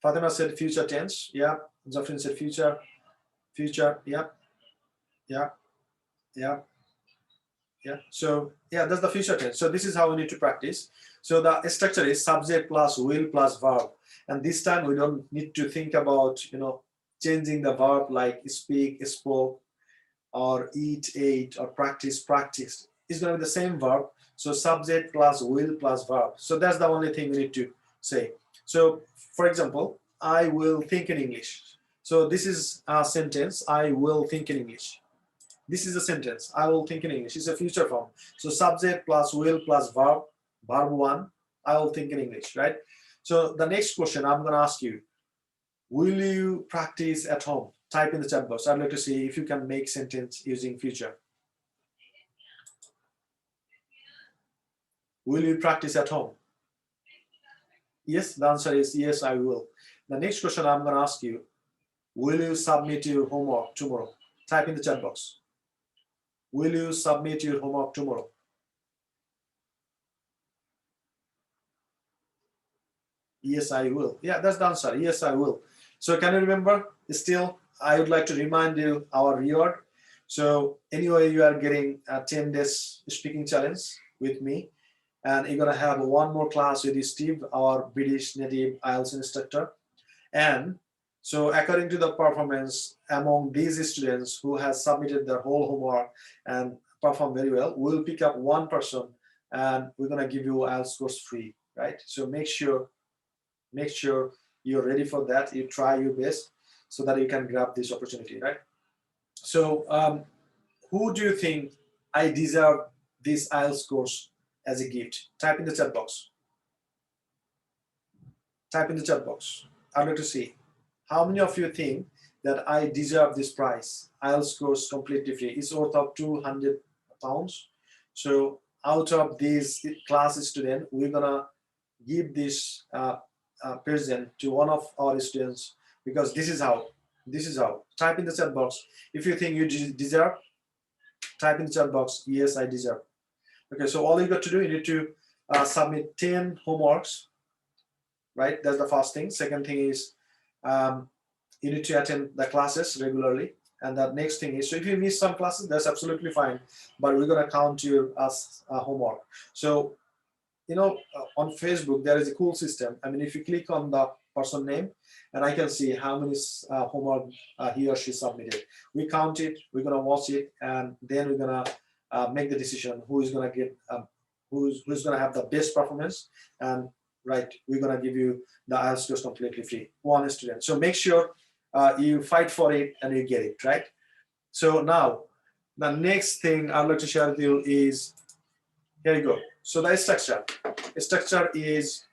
Fatima said future tense. Yeah. Zafrin said future. Future. Yeah. Yeah. Yeah. Yeah. So yeah, that's the future tense. So this is how we need to practice. So the structure is subject plus will plus verb. And this time we don't need to think about, changing the verb like speak, spoke, or eat, ate, or practice, practiced. It's going to be the same verb. So subject plus will plus verb. So that's the only thing we need to say. So for example, I will think in English. So this is a sentence, I will think in English. This is a sentence, I will think in English. It's a future form. So subject plus will plus verb, verb one, I will think in English, right? So the next question I'm going to ask you, will you practice at home? Type in the chat box. I'd like to see if you can make sentence using future. Will you practice at home? Yes, the answer is yes, I will. The next question I'm going to ask you, will you submit your homework tomorrow? Type in the chat box. Will you submit your homework tomorrow? Yes, I will. Yeah, that's the answer. Yes, I will. So can you remember? Still, I would like to remind you our reward. So anyway, you are getting a 10 days speaking challenge with me. And you're going to have one more class with Steve, our British native IELTS instructor. And so according to the performance among these students who has submitted their whole homework and performed very well, we'll pick up one person and we're going to give you IELTS course free, right? So make sure you're ready for that. You try your best so that you can grab this opportunity, right? So who do you think I deserve this IELTS course as a gift? Type in the chat box. Type in the chat box. I'd like to see how many of you think that I deserve this prize. IELTS course completely free. It's worth of £200. So out of these class students, we're gonna give this present to one of our students, because this is how. Type in the chat box if you think you deserve. Type in the chat box, yes, I deserve. Okay, so all you got to do, you need to submit 10 homeworks, right? That's the first thing. Second thing is you need to attend the classes regularly. And the next thing is, so if you miss some classes, that's absolutely fine, but we're gonna count you as homework. So, on Facebook, there is a cool system. I mean, if you click on the person name, and I can see how many homework he or she submitted. We count it, we're gonna watch it, and then we're gonna make the decision who is gonna get, who's gonna have the best performance, and right, we're gonna give you the IELTS course completely free, one student. So make sure you fight for it and you get it, right? So now, the next thing I'd like to share with you is, here you go. So the structure is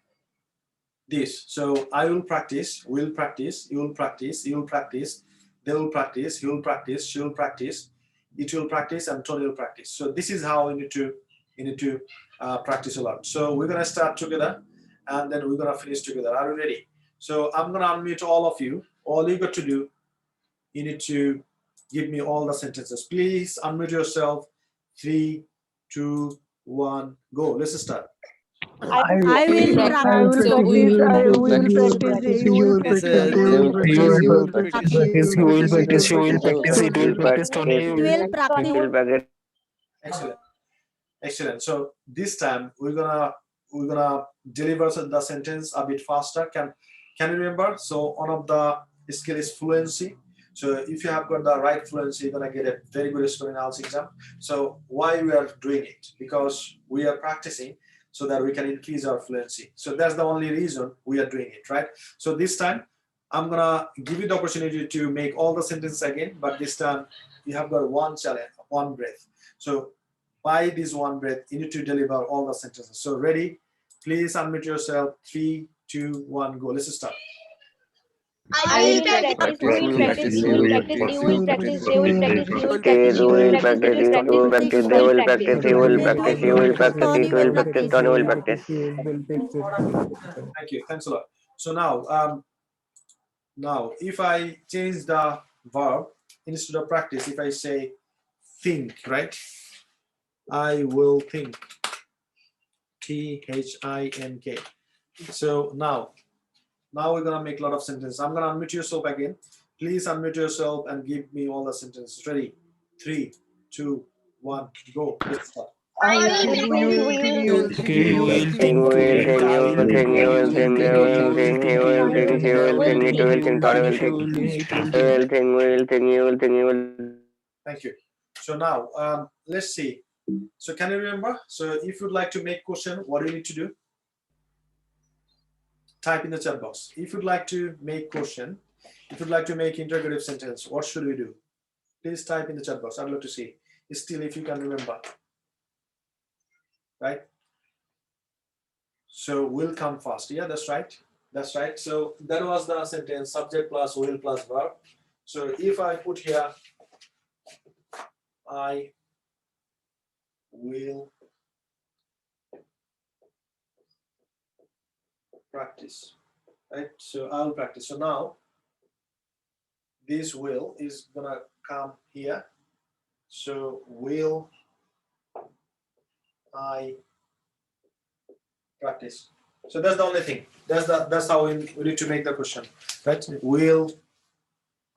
this. So I will practice, will practice, you will practice, you will practice, they will practice, he will practice, she will practice, it will practice, and Tony will practice. So this is how you need to practice a lot. So we're gonna start together, and then we're gonna finish together. Are you ready? So I'm gonna unmute all of you. All you got to do, you need to give me all the sentences. Please unmute yourself. 3, 2, 1, go. Let's start. I will practice. You will practice. You will practice. You will practice. You will practice. It will practice. Tony, you It will will practice. Excellent. So this time we're gonna deliver the sentence a bit faster. Can you remember? So one of the skill is fluency. So if you have got the right fluency, you're gonna get a very good score in IELTS exam. So why we are doing it? Because we are practicing so that we can increase our fluency. So that's the only reason we are doing it, right? So this time I'm gonna give you the opportunity to make all the sentences again, but this time you have got one challenge, one breath. So by this one breath, you need to deliver all the sentences. So ready? Please unmute yourself. 3, 2, 1, go. Let's start. I will practice, you will practice, you will practice, you will practice, they will practice, you will practice, you will practice, they will practice, practice, we they will will practice. practice, you will They practice, will you will practice, practice, it Tony will will practice, practice. Tony will practice. Thank you. Thanks a lot. So now if I change the verb instead of practice, if I say think, right? I will think. T-H-I-N-K. So now we're gonna make a lot of sentences. I'm gonna unmute yourself again. Please unmute yourself and give me all the sentences. Ready? 3, 2, 1, go. Let's start. I will think, we will think, You you will will think, think, you will think, you will think, you will think, you will think, you will think, you will think, it will think, Tony will think. You will think, we will think, you will think, you will. Thank you. So now let's see. So can you remember? So if you'd like to make question, what do you need to do? Type in the chat box. If you'd like to make question, if you'd like to make interrogative sentence, what should we do? Please type in the chat box. I'd love to see. Still, if you can remember. Right? So will come fast. Yeah, that's right. That's right. So that was the sentence, subject plus will plus verb. So if I put here, I will practice. Right? So I'll practice. So now this will is gonna come here. So will I practice? So that's the only thing. That's how we need to make the question. Right? Will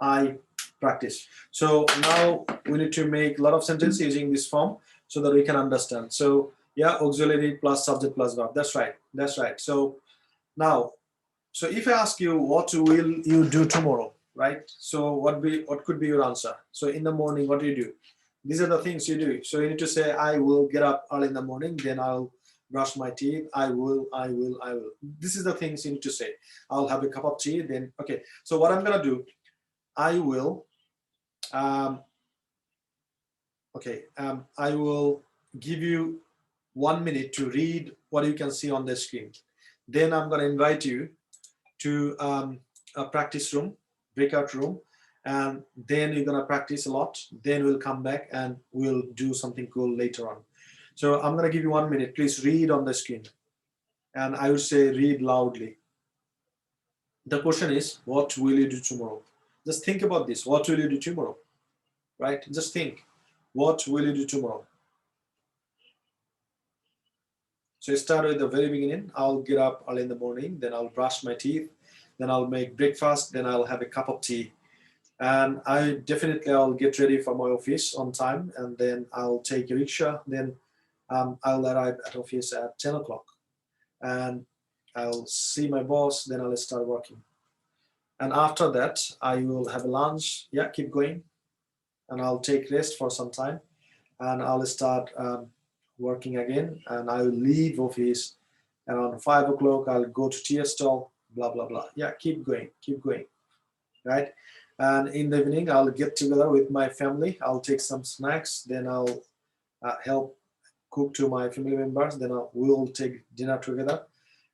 I practice? So now we need to make a lot of sentences using this form so that we can understand. So yeah, auxiliary plus subject plus verb. That's right. That's right. So now, so if I ask you what will you do tomorrow, right? So what could be your answer? So in the morning, what do you do? These are the things you do. So you need to say, I will get up early in the morning, then I'll brush my teeth. I will. This is the things you need to say. I'll have a cup of tea, then, okay. So what I'm gonna do, I will, I will give you 1 minute to read what you can see on the screen. Then I'm gonna invite you to a practice room, breakout room, and then you're gonna practice a lot. Then we'll come back and we'll do something cool later on. So I'm gonna give you 1 minute. Please read on the screen, and I would say read loudly. The question is, what will you do tomorrow? Just think about this. What will you do tomorrow? Right? Just think. What will you do tomorrow? So start with the very beginning. I'll get up early in the morning, then I'll brush my teeth, then I'll make breakfast, then I'll have a cup of tea. And I'll get ready for my office on time, and then I'll take a rickshaw, then I'll arrive at office at 10 o'clock. And I'll see my boss, then I'll start working. And after that, I will have a lunch. Yeah, keep going. And I'll take rest for some time. And I'll start working again. And I will leave office around 5 o'clock. I'll go to tea stall, blah, blah, blah. Yeah, keep going, right? And in the evening, I'll get together with my family. I'll take some snacks. Then I'll help cook to my family members. Then we'll take dinner together.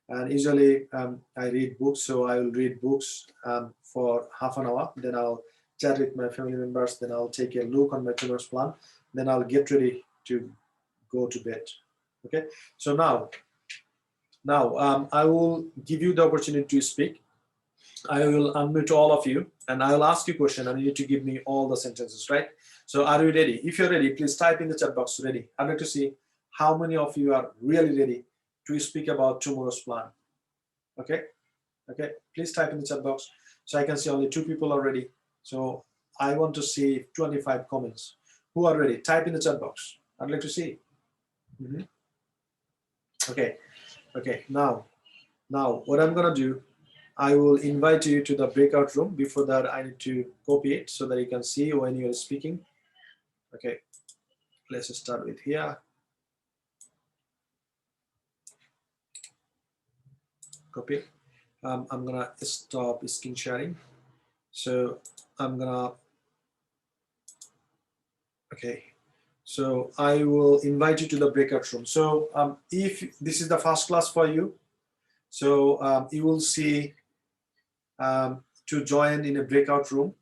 And usually I read books, so I will read books for half an hour. Then I'll chat with my family members. Then I'll take a look on my tomorrow's plan. Then I'll get ready to go to bed. Okay. So now I will give you the opportunity to speak. I will unmute all of you, and I will ask you a question, and you need to give me all the sentences, right? So are you ready? If you're ready, please type in the chat box, ready. I'd like to see how many of you are really ready to speak about tomorrow's plan. Okay, please type in the chat box. So I can see only 2 people are ready. So I want to see 25 comments. Who are ready? Type in the chat box. I'd like to see. Okay, now what I'm gonna do, I will invite you to the breakout room. Before that, I need to copy it so that you can see when you're speaking. Okay, let's start with here. Copy. I'm gonna stop screen sharing. So I'm gonna, okay. So I will invite you to the breakout room. So if this is the first class for you, so you will see to join in a breakout room.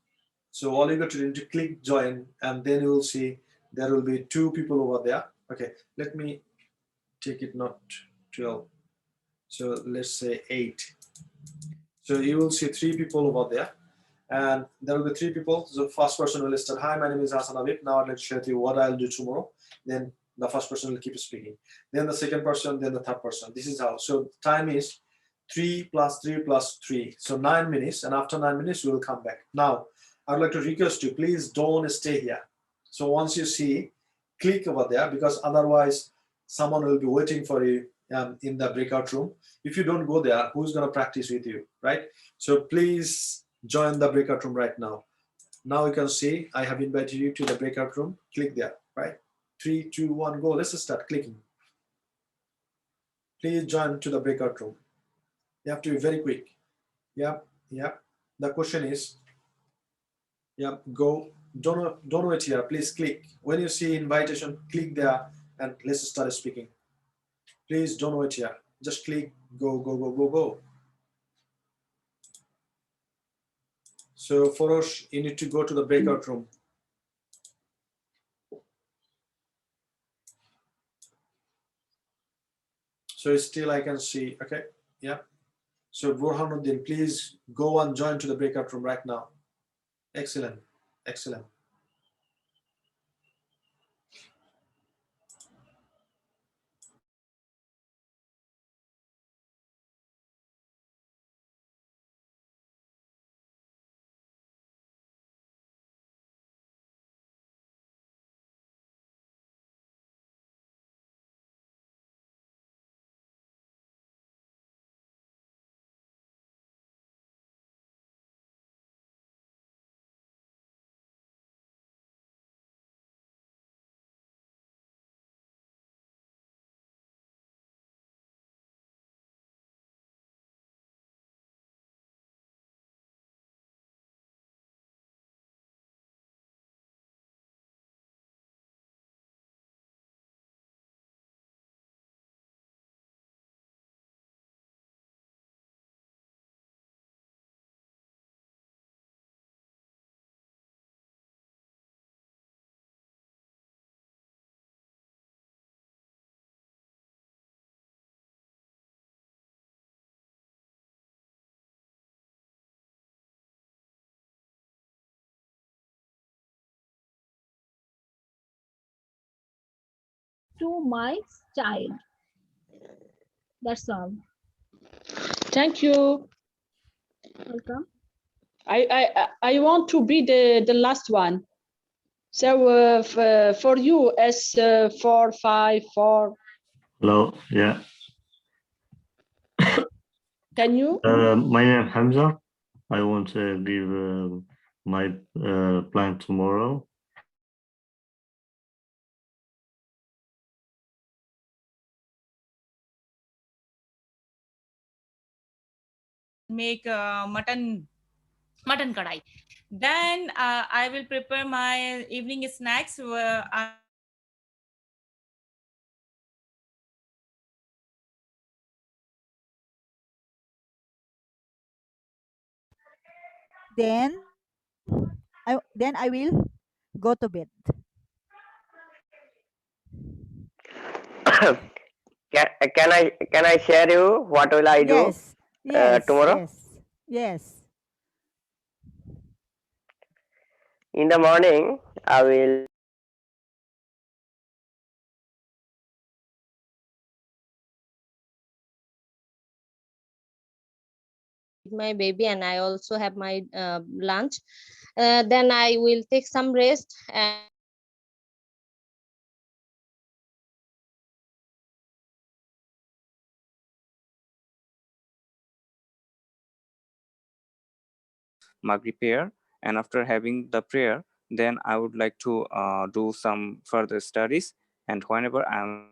So all you got to do is to click join, and then you will see there will be 2 people over there. Okay, let me take it not 12. So let's say 8. So you will see 3 people over there, and there will be 3 people. So the first person will start, hi, my name is Hassan Abib. Now I'd like to share with you what I'll do tomorrow. Then the first person will keep speaking. Then the second person, then the third person. This is how. So time is 3 plus 3 plus 3. So 9 minutes, and after 9 minutes, we will come back. Now, I'd like to request you, please don't stay here. So once you see, click over there, because otherwise someone will be waiting for you in the breakout room. If you don't go there, who's going to practice with you, right? So please join the breakout room right now. Now you can see I have invited you to the breakout room. Click there, right? 3, 2, 1, go. Let's start clicking. Please join to the breakout room. You have to be very quick. Yep. The question is, yep, go. Don't wait here. Please click. When you see invitation, click there and let's start speaking. Please don't wait here. Just click. Go, go, go, go, go. So Forosh, you need to go to the breakout room. So still I can see. Okay. Yeah. So Burhanuddin, please go and join to the breakout room right now. Excellent. Excellent. To my child. That's all. Thank you. Welcome. I want to be the last one. So for you, S454. Hello, yeah. Can you? My name is Hamza. I want to give my plan tomorrow. Make mutton kadai. Then I will prepare my evening snacks. Then I will go to bed. Can I share you what will I do tomorrow? Yes. In the morning, I will My baby, and I also have my lunch. Then I will take some rest and Maghrib prayer, and after having the prayer, then I would like to do some further studies. And whenever I'm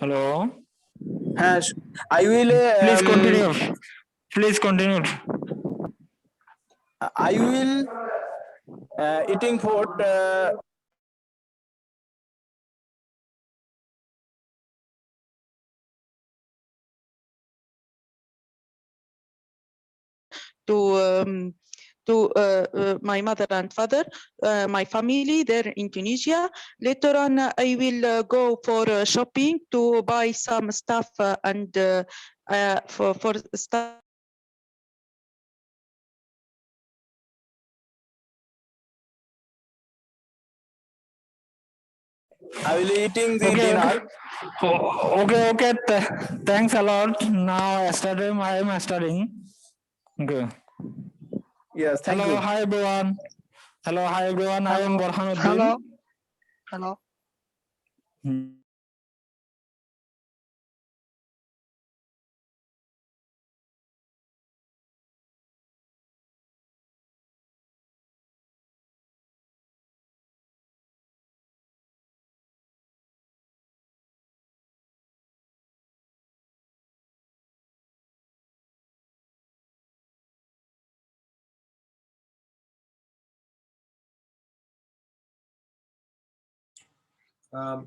Hello. Has I will. Please continue. Please continue. I will eating food. To my mother and father, my family there in Tunisia. Later on, I will go for shopping to buy some stuff and for stuff. I will eating the Okay, dinner. okay. Thanks a lot. Now I am studying. Okay. Yes, thank Hello, you. hi everyone. Hello, hi everyone. I am Borhanuddin. Hello.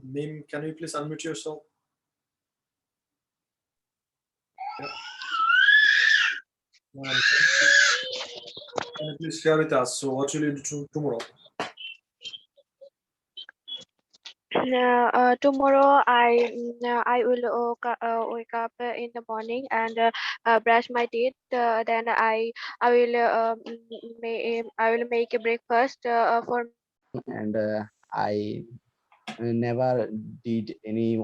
Mim, can you please unmute yourself? Yeah. Can you please share with us? So what will you do tomorrow? Tomorrow I will wake up in the morning and brush my teeth. Then I will I will make a breakfast for. And I never did any.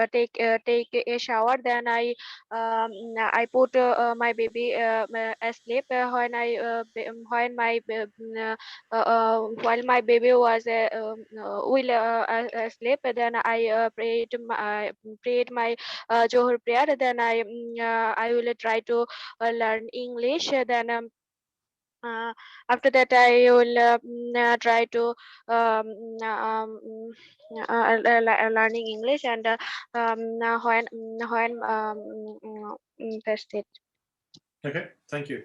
Take a shower. Then I put my baby asleep. When my while my baby was will asleep, then I prayed my Johar prayer. Then I will try to learn English. Then after that I will try to learning English, and when that's it. Okay, thank you.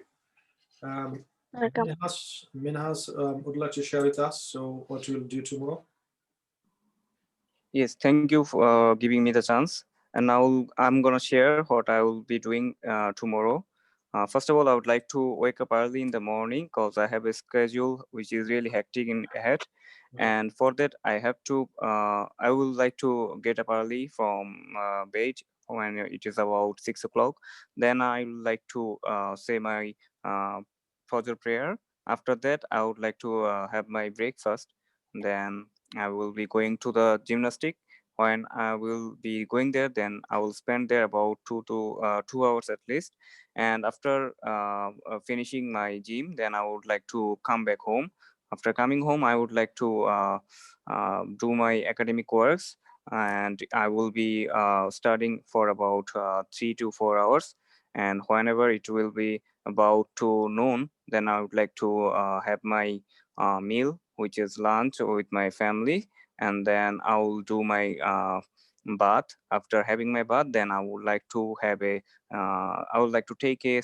Welcome. Minhas would like to share with us. So what you will do tomorrow? Yes, thank you for giving me the chance. And now I'm gonna share what I will be doing tomorrow. First of all, I would like to wake up early in the morning because I have a schedule which is really hectic in ahead. And for that, I have to. I would like to get up early from bed when it is about 6 o'clock. Then I would like to say my Fajr prayer. After that, I would like to have my breakfast. Then I will be going to the gymnastic. When I will be going there, then I will spend there about 2 hours at least. And after finishing my gym, then I would like to come back home. After coming home, I would like to do my academic works, and I will be studying for about 3 to 4 hours. And whenever it will be about to noon, then I would like to have my meal, which is lunch with my family, and then I will do my bath. After having my bath, then I would like to have a I would like to take a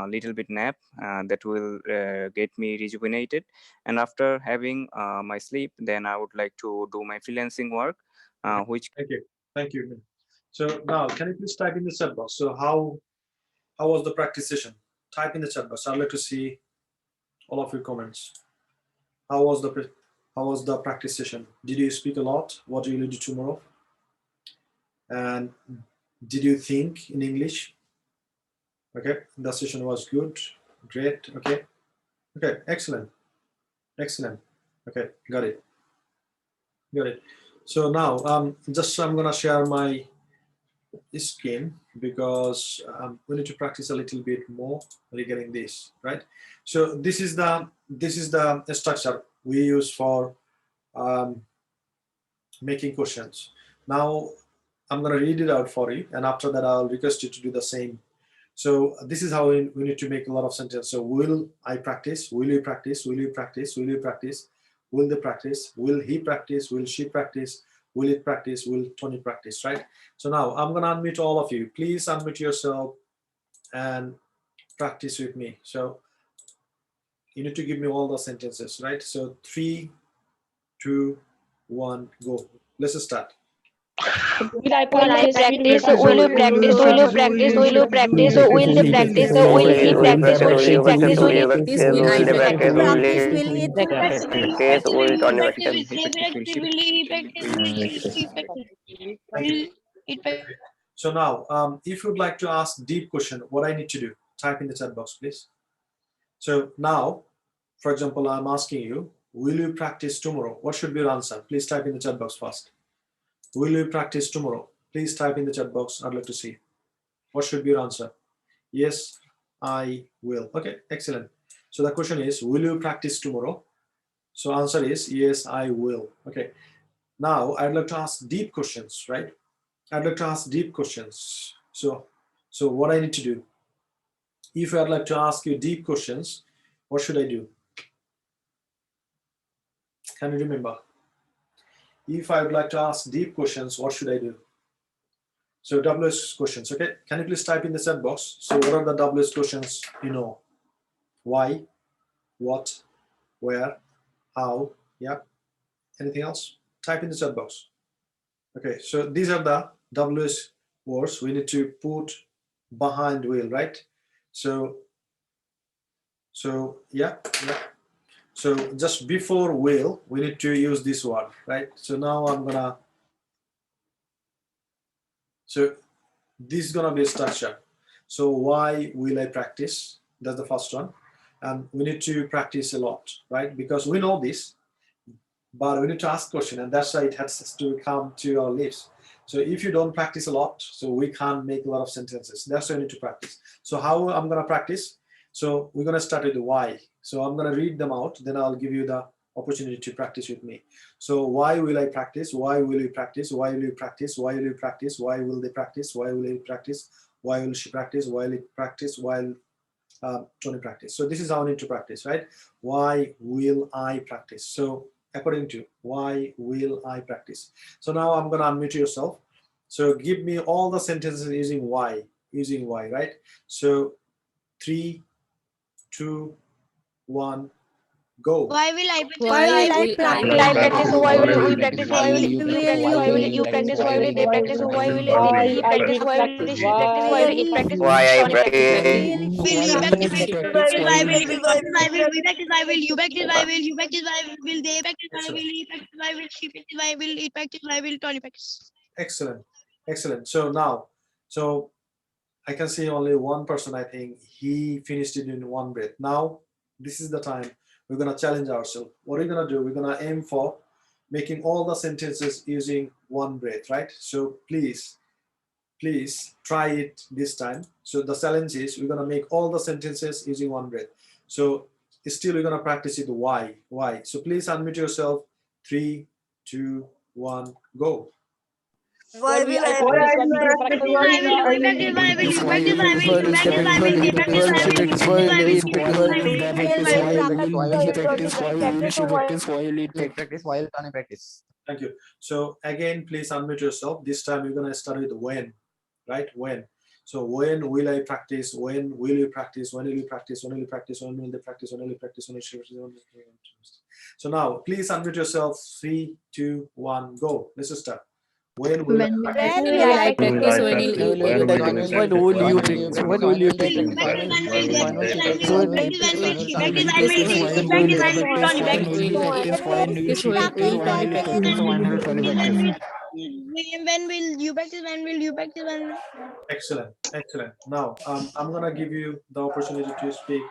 little bit nap that will get me rejuvenated. And after having my sleep, then I would like to do my freelancing work, which. Thank you. So now, can you please type in the chat box? So how was the practice session? Type in the chat box. I'd like to see all of your comments. How was the practice session? Did you speak a lot? What will you do tomorrow? And did you think in English? Okay, the session was good, great. Okay, excellent. Okay, got it. So now I'm gonna share my screen because we need to practice a little bit more regarding this, right? So this is the structure we use for making questions. Now I'm going to read it out for you, and after that I'll request you to do the same. So this is how we need to make a lot of sentences. So will I practice? Will you practice? Will you practice? Will you practice? Will they practice? Will he practice? Will she practice? will it practice, will Tony practice, right? So now I'm gonna unmute all of you. Please unmute yourself and practice with me. So you need to give me all the sentences, right? So 3, 2, 1, go. Let's start. Will I practice? Will you practice? Will you practice? Will you practice? Will they practice? Will he practice? Will she practice? Will it? Will they practice, Practice, will it? practice, will Tony practice. Thank you. So now, if you'd like to ask deep question, what I need to do, type in the chat box, please. So now, for example, I'm asking you, will you practice tomorrow? What should be your answer? Please type in the chat box first. Will you practice tomorrow? Please type in the chat box. I'd like to see. What should be your answer? Yes, I will. Okay, excellent. So the question is, will you practice tomorrow? So answer is, yes, I will. Okay. Now, I'd like to ask deep questions, right? I'd like to ask deep questions. So what I need to do? If I'd like to ask you deep questions, what should I do? Can you remember? If I would like to ask deep questions, what should I do? So WS questions, okay? Can you please type in the chat box? So what are the WS questions you know? Why, what, where, how, yeah? Anything else? Type in the chat box. Okay, so these are the WS words we need to put behind will, right? So yeah. So just before will, we need to use this word, right? So now I'm gonna, so this is gonna be a structure. So why will I practice? That's the first one. And we need to practice a lot, right? Because we know this, but we need to ask question, and that's why it has to come to our lips. So if you don't practice a lot, so we can't make a lot of sentences. That's why you need to practice. So how I'm gonna practice? So we're gonna start with the why. So I'm gonna read them out, then I'll give you the opportunity to practice with me. So why will I practice? Why will you practice? Why will you practice? Why will you practice? Why will they practice? Why will they practice? Why will she practice? Why will it practice? Why will Tony practice? So this is how I need to practice, right? Why will I practice? So according to why will I practice? So now I'm gonna unmute yourself. So give me all the sentences using why, right? So 3, 2, 1, go. Why will I practice? Why will I Why will I practice? practice? Why will we practice? Why will you practice? Will Why will you you practice? Why will they practice? Why will he practice? Why will she practice? Why will it will practice? Why I Tony practice. practice? will Will you he practice? practice? Why will we practice? Why will we practice? Why will you practice? Why will you practice? Why will they practice? Why will he practice? Why will she practice? Why will it practice? Why will Tony practice? Excellent, excellent. So now, so I can see only one person. I think he finished it in one breath. Now, this is the time we're gonna challenge ourselves. What are we gonna do? We're gonna aim for making all the sentences using one breath, right? So please try it this time. So the challenge is we're gonna make all the sentences using one breath. So still we're gonna practice it. Why? So please unmute yourself. 3, 2, 1, go. Why will I practice? Why will you practice? Why will you practice? Why will you practice? Why will they practice? Why will you practice? Why will she practice? Why will it practice? Why will Practice while Tony practice. Thank you. So again, please unmute yourself. This time we're gonna start with when, right? When. So when will I practice? When will you practice? When will you practice? When will you practice? When will they practice? When will you practice? When will she practice? So now, please unmute yourself. 3, 2, 1, go. Let's start. When will I practice? When will I When practice? will I practice? When will you practice? When will you practice? When will you practice? When will she practice? When will he practice? When will Tony practice? When will you practice? When will you practice? When Excellent, excellent. Now, I'm gonna give you the opportunity to speak.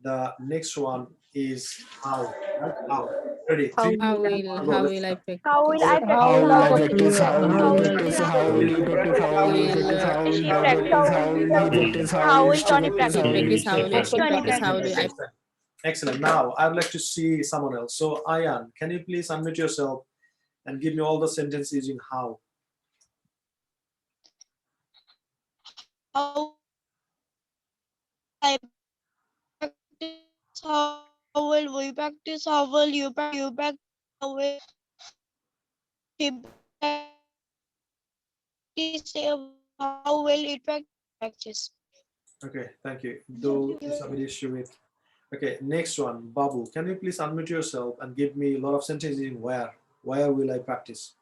The next one is how. Right? How. Ready? 3, 2, 1, go. Let's start. how will I practice? How will I How will practice? you How will practice? you How will practice? she How will practice? you practice? How will you practice? How will She you practice. practice? How will you practice? How How will will she Tony practice? How practice? will you practice? Tony practice. Excellent. Excellent. Now, I'd like to see someone else. So, Ayan, can you please unmute yourself and give me all the sentences using how? How I practice? How will we practice? How will you practice? How will she how well it practice. Okay, thank you. Though there's some issue with. Okay, next one, Babu. Can you please unmute yourself and give me a lot of sentences in where? Where will I practice?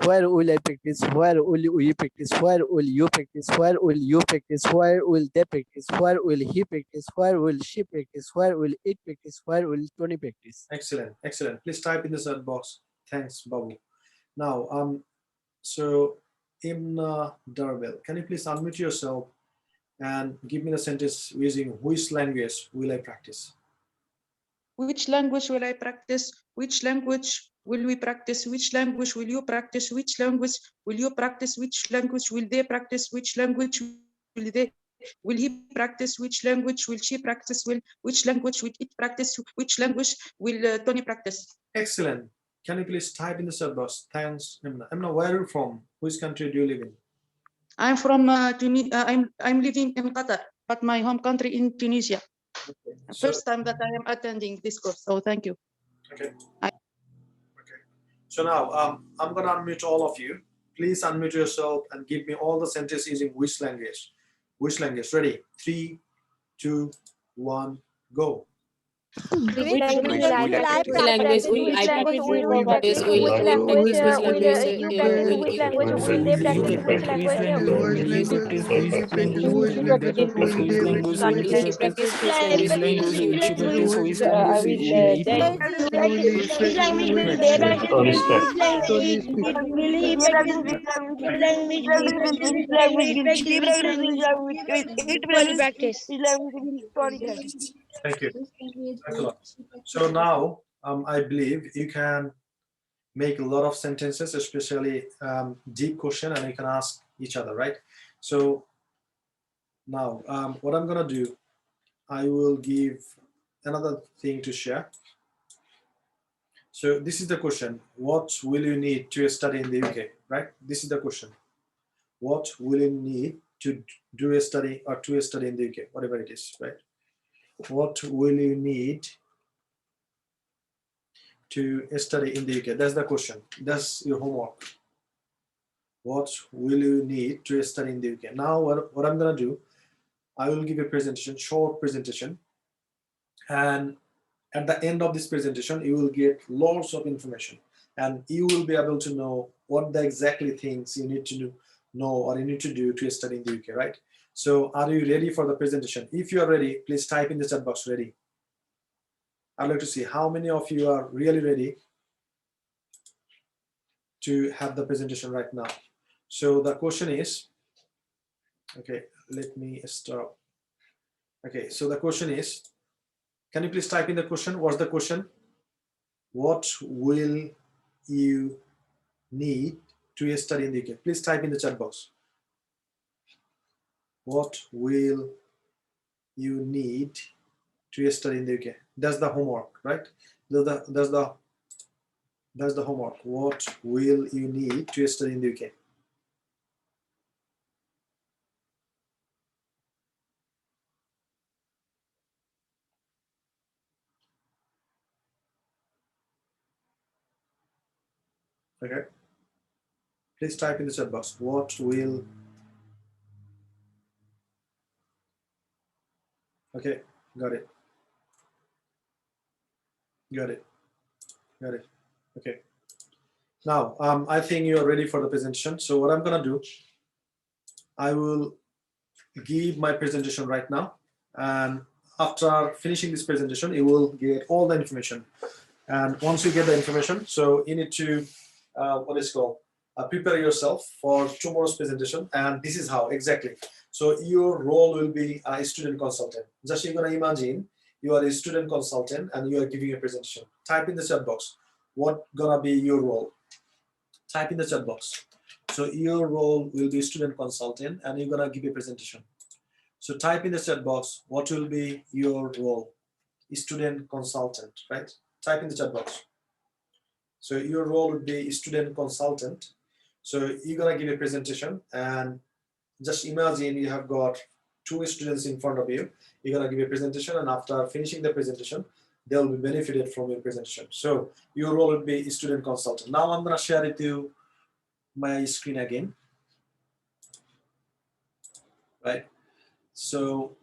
Where will I practice? Where will we practice? Where will you practice? Where will you practice? Where will they practice? Where will he practice? Where will she practice? Where will it practice? Where will Tony practice? Excellent, excellent. Please type in the chat box. Thanks, Babu. Now, so Imna Darwell, can you please unmute yourself and give me the sentence using which language will I practice? Which language will I practice? Which language will we practice? Which language will you practice? Which language will you practice? Which language will they practice? Which language will he practice? Which language will she practice? Which language will it practice? Which language will Tony practice? Excellent. Can you please type in the chat box? Thanks, Imna. Imna, where are you from? Which country do you live in? I'm from Tunisia. I'm living in Qatar, but my home country in Tunisia. Okay. First time that I am attending this course. So thank you. Okay. Okay. So now I'm gonna unmute all of you. Please unmute yourself and give me all the sentences using which language. Which language? Ready? 3, 2, 1, go. Which language language will I language practice? will Which I language practice? will we Which practice? language will you practice? will Which you language practice? will they practice? Which language Will practice? Which language which language will they practice? Which language will he practice? Which language will language practice? Which language will Tony practice? Thank you. Thanks a lot. So now I believe you can make a lot of sentences, especially deep question, and you can ask each other, right? So now what I'm gonna do, I will give another thing to share. So this is the question: what will you need to study in the UK? Right? This is the question: what will you need to do a study or to study in the UK, whatever it is, right? What will you need to study in the UK? That's the question. That's your homework. What will you need to study in the UK? Now, what I'm gonna do, I will give a presentation, short presentation, and at the end of this presentation, you will get lots of information, and you will be able to know what the exactly things you need to know or you need to do to study in the UK, right? So, are you ready for the presentation? If you are ready, please type in the chat box ready. I'd like to see how many of you are really ready to have the presentation right now. So the question is, okay, let me stop. Okay, so the question is, can you please type in the question? What's the question? What will you need to study in the UK? Please type in the chat box. What will you need to study in the UK? That's the homework, right? That's the homework. What will you need to study in the UK? Okay. Please type in the chat box. What will... Okay, got it. Got it. Got it. Okay. Now, I think you're ready for the presentation. So what I'm gonna do, I will give my presentation right now. And after finishing this presentation, you will get all the information. And once you get the information, so you need to, what is called, prepare yourself for tomorrow's presentation. And this is how exactly. So your role will be a student consultant. Just you're gonna imagine you are a student consultant and you are giving a presentation. Type in the chat box. What gonna be your role? Type in the chat box. So your role will be student consultant and you're gonna give a presentation. So type in the chat box, what will be your role? Student consultant, right? Type in the chat box. So your role would be student consultant. So you're gonna give a presentation and just imagine you have got 2 students in front of you. You're gonna give a presentation and after finishing the presentation, they'll be benefited from your presentation. So your role would be student consultant. Now I'm going to share it to my screen again. Right. So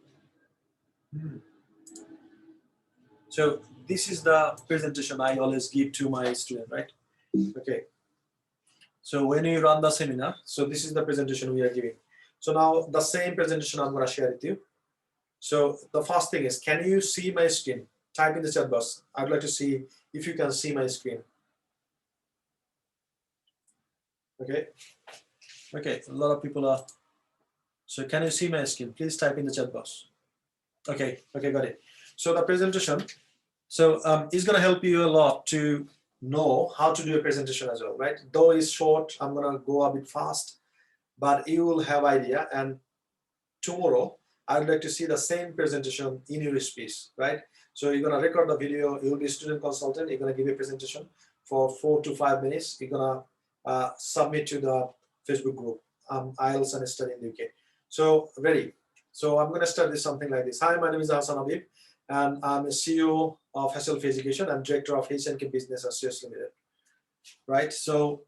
this is the presentation I always give to my student, right? Okay. So when you run the seminar, so this is the presentation we are giving. So now the same presentation I'm going to share with you. So the first thing is, can you see my screen? Type in the chat box. I'd like to see if you can see my screen. Okay. Okay, a lot of people are. So can you see my screen? Please type in the chat box. Okay, okay, got it. So the presentation, so it's going to help you a lot to know how to do a presentation as well, right? Though it's short, I'm going to go a bit fast, but you will have idea. And tomorrow, I'd like to see the same presentation in your space, right? So you're going to record the video. You'll be a student consultant. You're going to give a presentation for 4 to 5 minutes. You're going to submit to the Facebook group, IELTS and Study in the UK. So ready. So I'm going to start this something like this. Hi, my name is Hassan Habib, and I'm a CEO of Self Education and director of HNK Business Associates Limited. Right. So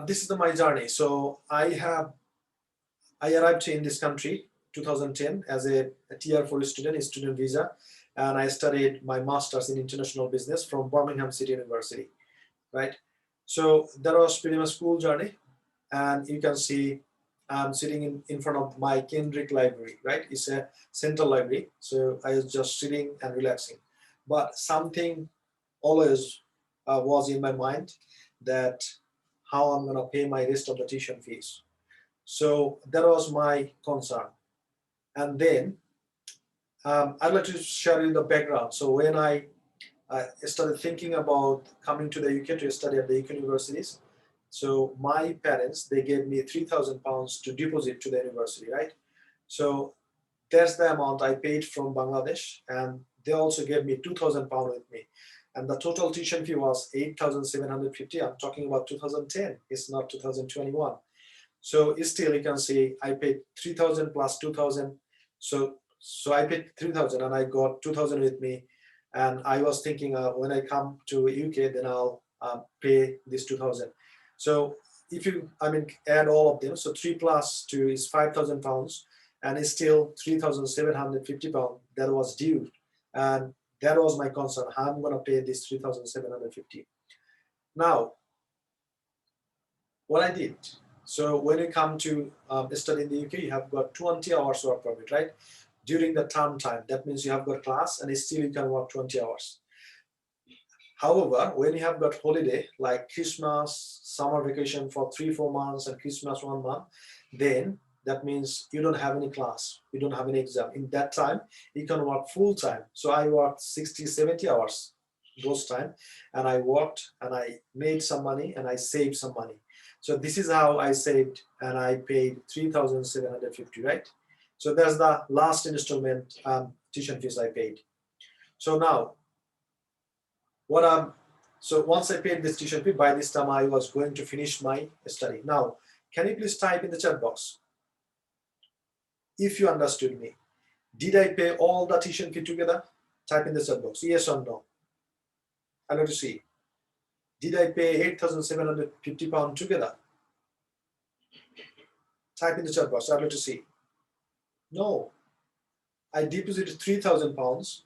this is my journey. So I arrived in this country 2010 as a Tier 4 student, a student visa, and I studied my master's in international business from Birmingham City University. Right. So that was pretty much school journey, and you can see I'm sitting in front of my Kendrick library, right? It's a central library. So I was just sitting and relaxing. But something always was in my mind, that how I'm going to pay my rest of the tuition fees. So that was my concern. And then I'd like to share you the background. So when I started thinking about coming to the UK to study at the UK universities, so my parents, they gave me £3,000 to deposit to the university, right? So that's the amount I paid from Bangladesh, and they also gave me £2,000 with me. And the total tuition fee was 8,750. I'm talking about 2010. It's not 2021. So still you can see I paid 3,000 plus 2,000. So I paid 3,000 and I got 2,000 with me. And I was thinking when I come to UK, then I'll pay this 2,000. So if you, add all of them, so 3 plus 2 is £5,000, and it's still £3,750 that was due. And that was my concern. How I'm going to pay this 3,750. Now, what I did, so when you come to study in the UK, you have got 20 hours work permit, right? During the term time, that means you have got class and still you can work 20 hours. However, when you have got holiday, like Christmas, summer vacation for 3-4 months and Christmas 1 month, then that means you don't have any class, you don't have any exam. In that time, you can work full time. So I worked 60-70 hours those time, and I worked and I made some money and I saved some money. So this is how I saved, and I paid 3,750, right? So that's the last installment tuition fees I paid. So now, so once I paid this tuition fee, by this time I was going to finish my study. Now, can you please type in the chat box if you understood me? Did I pay all the tuition fee together? Type in the chat box, yes or no. I'd like to see. Did I pay £8,750 together? Type in the chat box, I'd like to see. No. I deposited £3,000.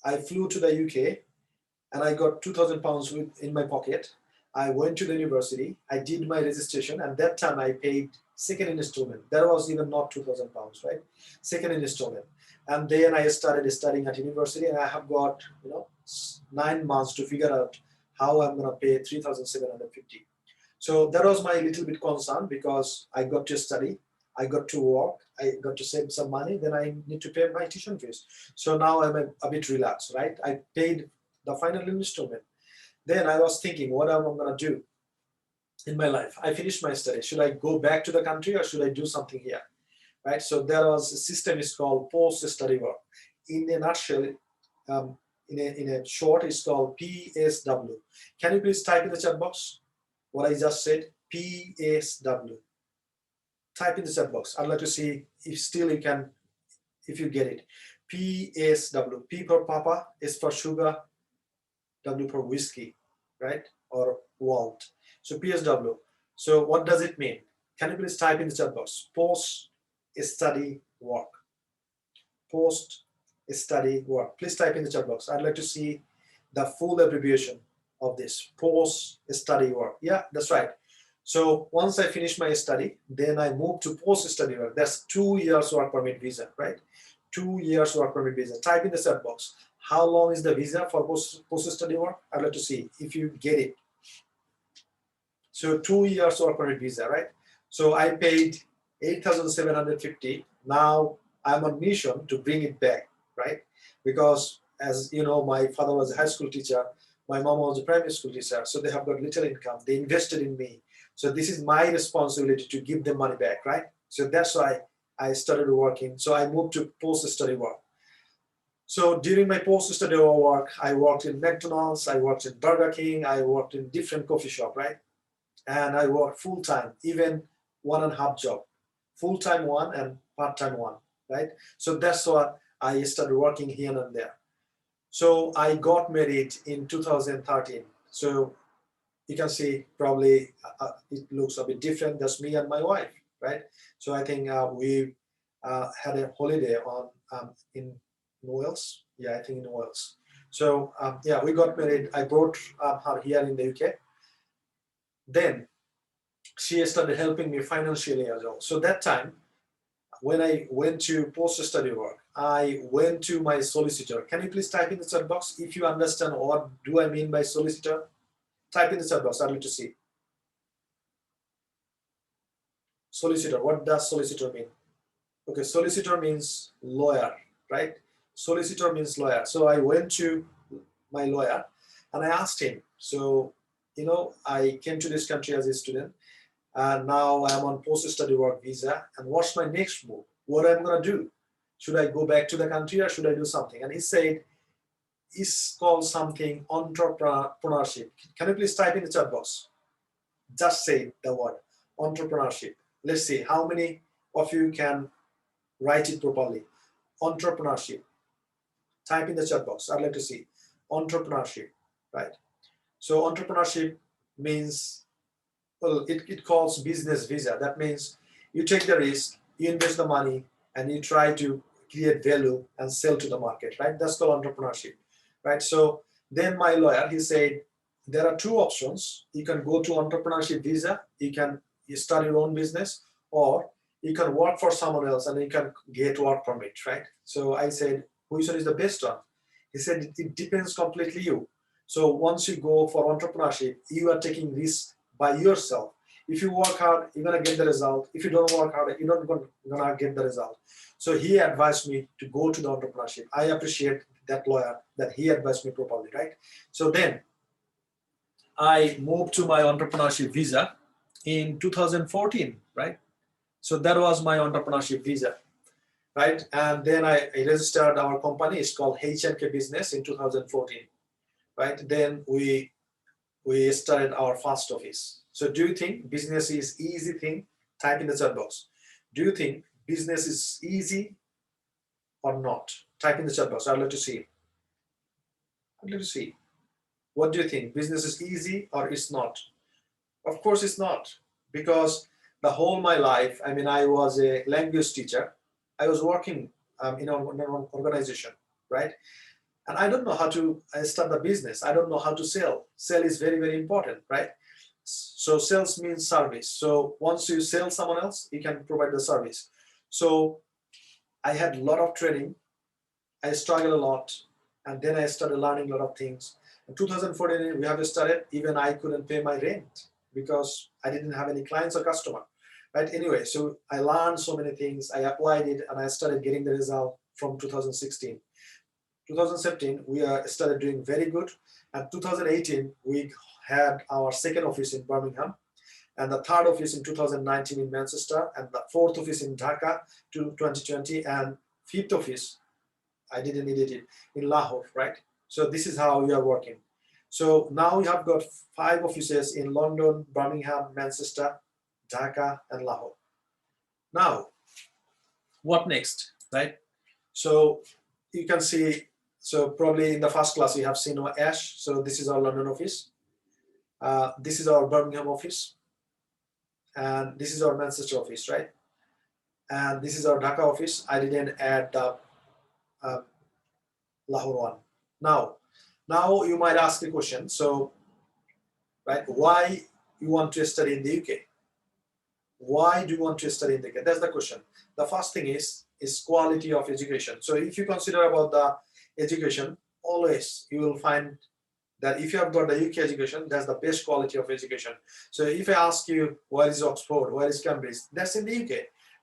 I flew to the UK and I got £2,000 in my pocket. I went to the university. I did my registration, and that time I paid second installment. That was even not £2,000, right? Second installment. And then I started studying at university, and I have got 9 months to figure out how I'm going to pay 3,750. So that was my little bit concern, because I got to study, I got to work, I got to save some money, then I need to pay my tuition fees. So now I'm a bit relaxed, right? I paid the final installment. Then I was thinking, what am I going to do in my life? I finished my study. Should I go back to the country or should I do something here? Right? So there was a system is called post-study work. In a nutshell, in a short, it's called PSW. Can you please type in the chat box what I just said? PSW. Type in the chat box. I'd like to see if still you can, if you get it. PSW, P for Papa, S for sugar, W for whiskey, right? Or world. So PSW. So what does it mean? Can you please type in the chat box? Post-study work. Post-study work. Please type in the chat box. I'd like to see the full abbreviation of this. Post-study work. Yeah, that's right. So once I finish my study, then I move to post-study work. That's 2 years work permit visa, right? 2 years work permit visa. Type in the chat box. How long is the visa for post-study work? I'd like to see if you get it. So 2 years work permit visa, right? So I paid 8,750. Now I'm on mission to bring it back, right? Because as you know, my father was a high school teacher, my mom was a primary school teacher, so they have got little income. They invested in me. So this is my responsibility to give them money back, right? So that's why I started working. So I moved to post-study work. So during my post-study work, I worked in McDonald's, I worked in Burger King, I worked in different coffee shop, right? And I worked full-time, even 1.5 job, full-time one and part-time one, right? So that's what I started working here and there. So I got married in 2013. So you can see probably it looks a bit different. That's me and my wife, right? So I think we had a holiday on in Wales. Yeah, I think in Wales. So yeah, we got married. I brought her here in the UK. Then she started helping me financially as well. So that time, when I went to post-study work, I went to my solicitor. Can you please type in the chat box if you understand what do I mean by solicitor? Type in the chat box. I'd like to see. Solicitor. What does solicitor mean? Okay, solicitor means lawyer, right? Solicitor means lawyer. So I went to my lawyer and I asked him. So, you know, I came to this country as a student. And now I'm on post-study work visa. And what's my next move? What I'm gonna do? Should I go back to the country or should I do something? And he said, it's called something entrepreneurship. Can you please type in the chat box? Just say the word entrepreneurship. Let's see how many of you can write it properly. Entrepreneurship. Type in the chat box. I'd like to see entrepreneurship, right? So entrepreneurship means, well, it calls business visa. That means you take the risk, you invest the money, and you try to create value and sell to the market, right? That's called entrepreneurship, right? So then my lawyer, he said, there are 2 options. You can go to entrepreneurship visa, you start your own business, or you can work for someone else and you can get work permit, right? So I said, which one is the best one? He said, it depends completely you. So once you go for entrepreneurship, you are taking risk by yourself. If you work hard, you're gonna get the result. If you don't work hard, you're not gonna get the result. So he advised me to go to the entrepreneurship. I appreciate that lawyer that he advised me properly, right? So then I moved to my entrepreneurship visa in 2014, right? So that was my entrepreneurship visa, right? And then I registered our company. It's called H&K Business in 2014, right? Then we started our first office. So do you think business is easy thing? Type in the chat box. Do you think business is easy or not? Type in the chat box. I'd like to see. I'd like to see. What do you think? Business is easy or it's not? Of course it's not, because the whole my life, I mean, I was a language teacher. I was working in an organization, right? And I don't know how to start the business. I don't know how to sell. Sell is very, very important, right? So sales means service. So once you sell someone else, you can provide the service. So I had a lot of training. I struggled a lot. And then I started learning a lot of things. In 2014, we have started, even I couldn't pay my rent because I didn't have any clients or customer, right? Anyway, so I learned so many things. I applied it and I started getting the result from 2016. 2017, we started doing very good. And 2018, we had our second office in Birmingham, and the third office in 2019 in Manchester, and the fourth office in Dhaka to 2020, and fifth office, I didn't edit it, in Lahore, right? So this is how we are working. So now we have got 5 offices in London, Birmingham, Manchester, Dhaka, and Lahore. Now, what next, right? So you can see, so probably in the first class you have seen our Ash. So this is our London office. This is our Birmingham office. And this is our Manchester office, right? And this is our Dhaka office. I didn't add the Lahore one. Now you might ask the question, so, right, why you want to study in the UK? Why do you want to study in the UK? That's the question. The first thing is quality of education. So if you consider about the education, always you will find that if you have got the UK education, that's the best quality of education. So if I ask you, where is Oxford, where is Cambridge, that's in the UK,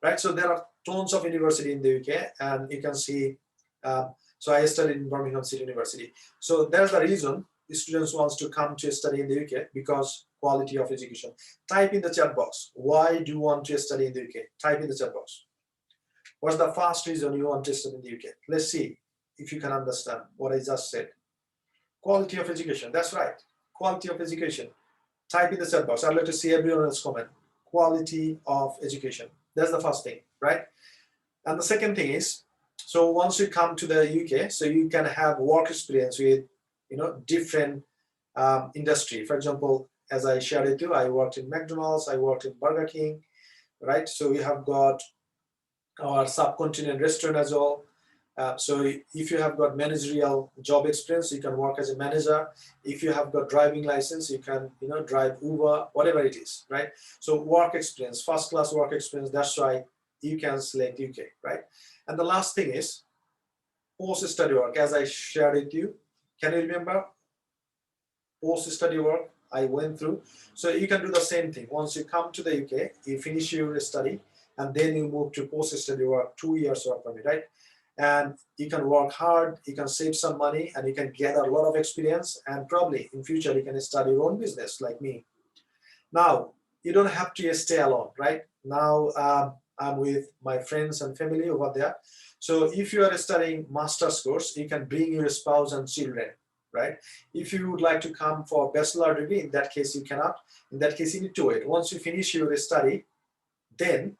right? So there are tons of university in the UK, and you can see, so I studied in Birmingham City University. So that's the reason students wants to come to study in the UK, because quality of education. Type in the chat box, why do you want to study in the UK? Type in the chat box. What's the first reason you want to study in the UK? Let's see if you can understand what I just said. Quality of education, that's right. Quality of education. Type in the chat box. I'd like to see everyone else comment. Quality of education. That's the first thing, right? And the second thing is, so once you come to the UK, so you can have work experience with, different industry. For example, as I shared with you, I worked in McDonald's, I worked in Burger King, right? So we have got our subcontinent restaurant as well. So if you have got managerial job experience, you can work as a manager. If you have got driving license, you can, drive Uber, whatever it is, right? So work experience, first class work experience, that's why you can select UK, right? And the last thing is post-study work, as I shared with you. Can you remember post-study work I went through? So you can do the same thing. Once you come to the UK, you finish your study, and then you move to post-study work, 2 years work permit, right? And you can work hard, you can save some money, and you can gather a lot of experience, and probably in future you can start your own business like me. Now, you don't have to stay alone, right? Now I'm with my friends and family over there. So if you are studying master's course, you can bring your spouse and children, right? If you would like to come for bachelor degree, in that case you cannot. In that case you need to wait. Once you finish your study, then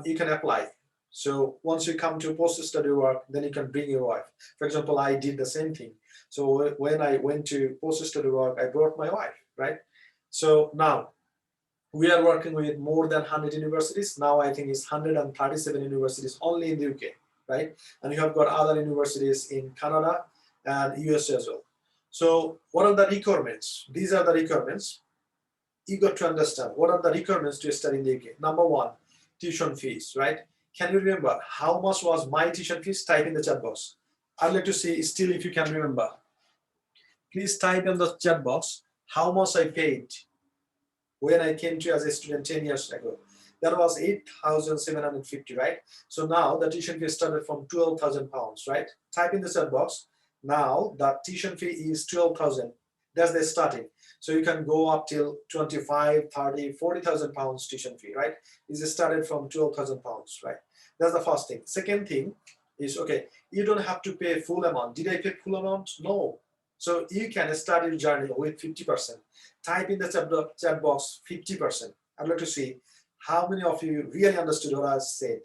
you can apply. So once you come to post-study work, then you can bring your wife. For example, I did the same thing. So when I went to post-study work, I brought my wife, right? So now we are working with more than 100 universities. Now I think it's 137 universities only in the UK, right? And you have got other universities in Canada and US as well. So what are the requirements? These are the requirements. You got to understand what are the requirements to study in the UK. Number one, tuition fees, right? Can you remember how much was my tuition fees? Type in the chat box. I'd like to see still if you can remember. Please type in the chat box how much I paid when I came to as a student 10 years ago. That was 8,750, right? So now the tuition fee started from 12,000 pounds, right? Type in the chat box. Now the tuition fee is 12,000. That's the starting. So you can go up till 25, 30, 40,000 pounds tuition fee, right? It started from 12,000 pounds, right? That's the first thing. Second thing is, okay, you don't have to pay full amount. Did I pay full amount? No. So you can start your journey with 50%. Type in the chat box 50%. I'd like to see how many of you really understood what I said.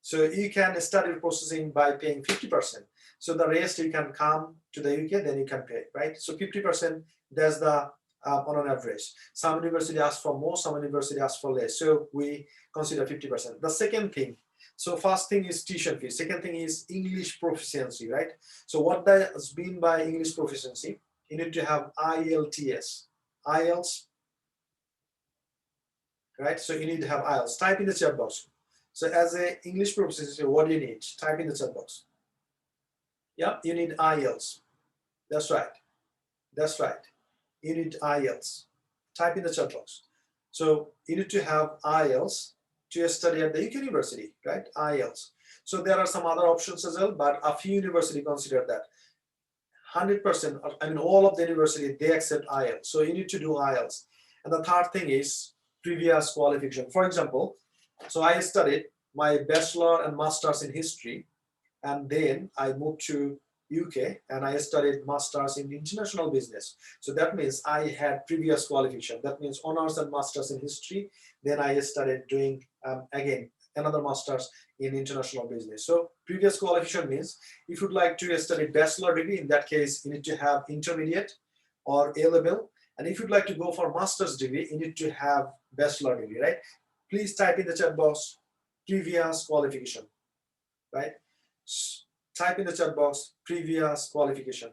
So you can start your processing by paying 50%. So the rest you can come to the UK, then you can pay, right? So 50%, that's the on an average. Some university ask for more, some university ask for less. So we consider 50%. The second thing, so first thing is tuition fee. Second thing is English proficiency, right? So what does mean by English proficiency? You need to have IELTS, IELTS, right? So you need to have IELTS. Type in the chat box. So as a English proficiency, what do you need? Type in the chat box. Yeah, you need IELTS. That's right. That's right. You need IELTS. Type in the chat box. So you need to have IELTS to study at the UK university, right? IELTS. So there are some other options as well, but a few universities consider that. 100%, I mean, all of the university, they accept IELTS. So you need to do IELTS. And the third thing is previous qualification. For example, so I studied my bachelor and master's in history, and then I moved to UK and I studied masters in international business. So that means I had previous qualification. That means honors and masters in history. Then I started doing again another master's in international business. So previous qualification means if you'd like to study bachelor degree, in that case you need to have intermediate or A level, and if you'd like to go for master's degree, you need to have bachelor degree, right? Please type in the chat box previous qualification, right? Type in the chat box previous qualification.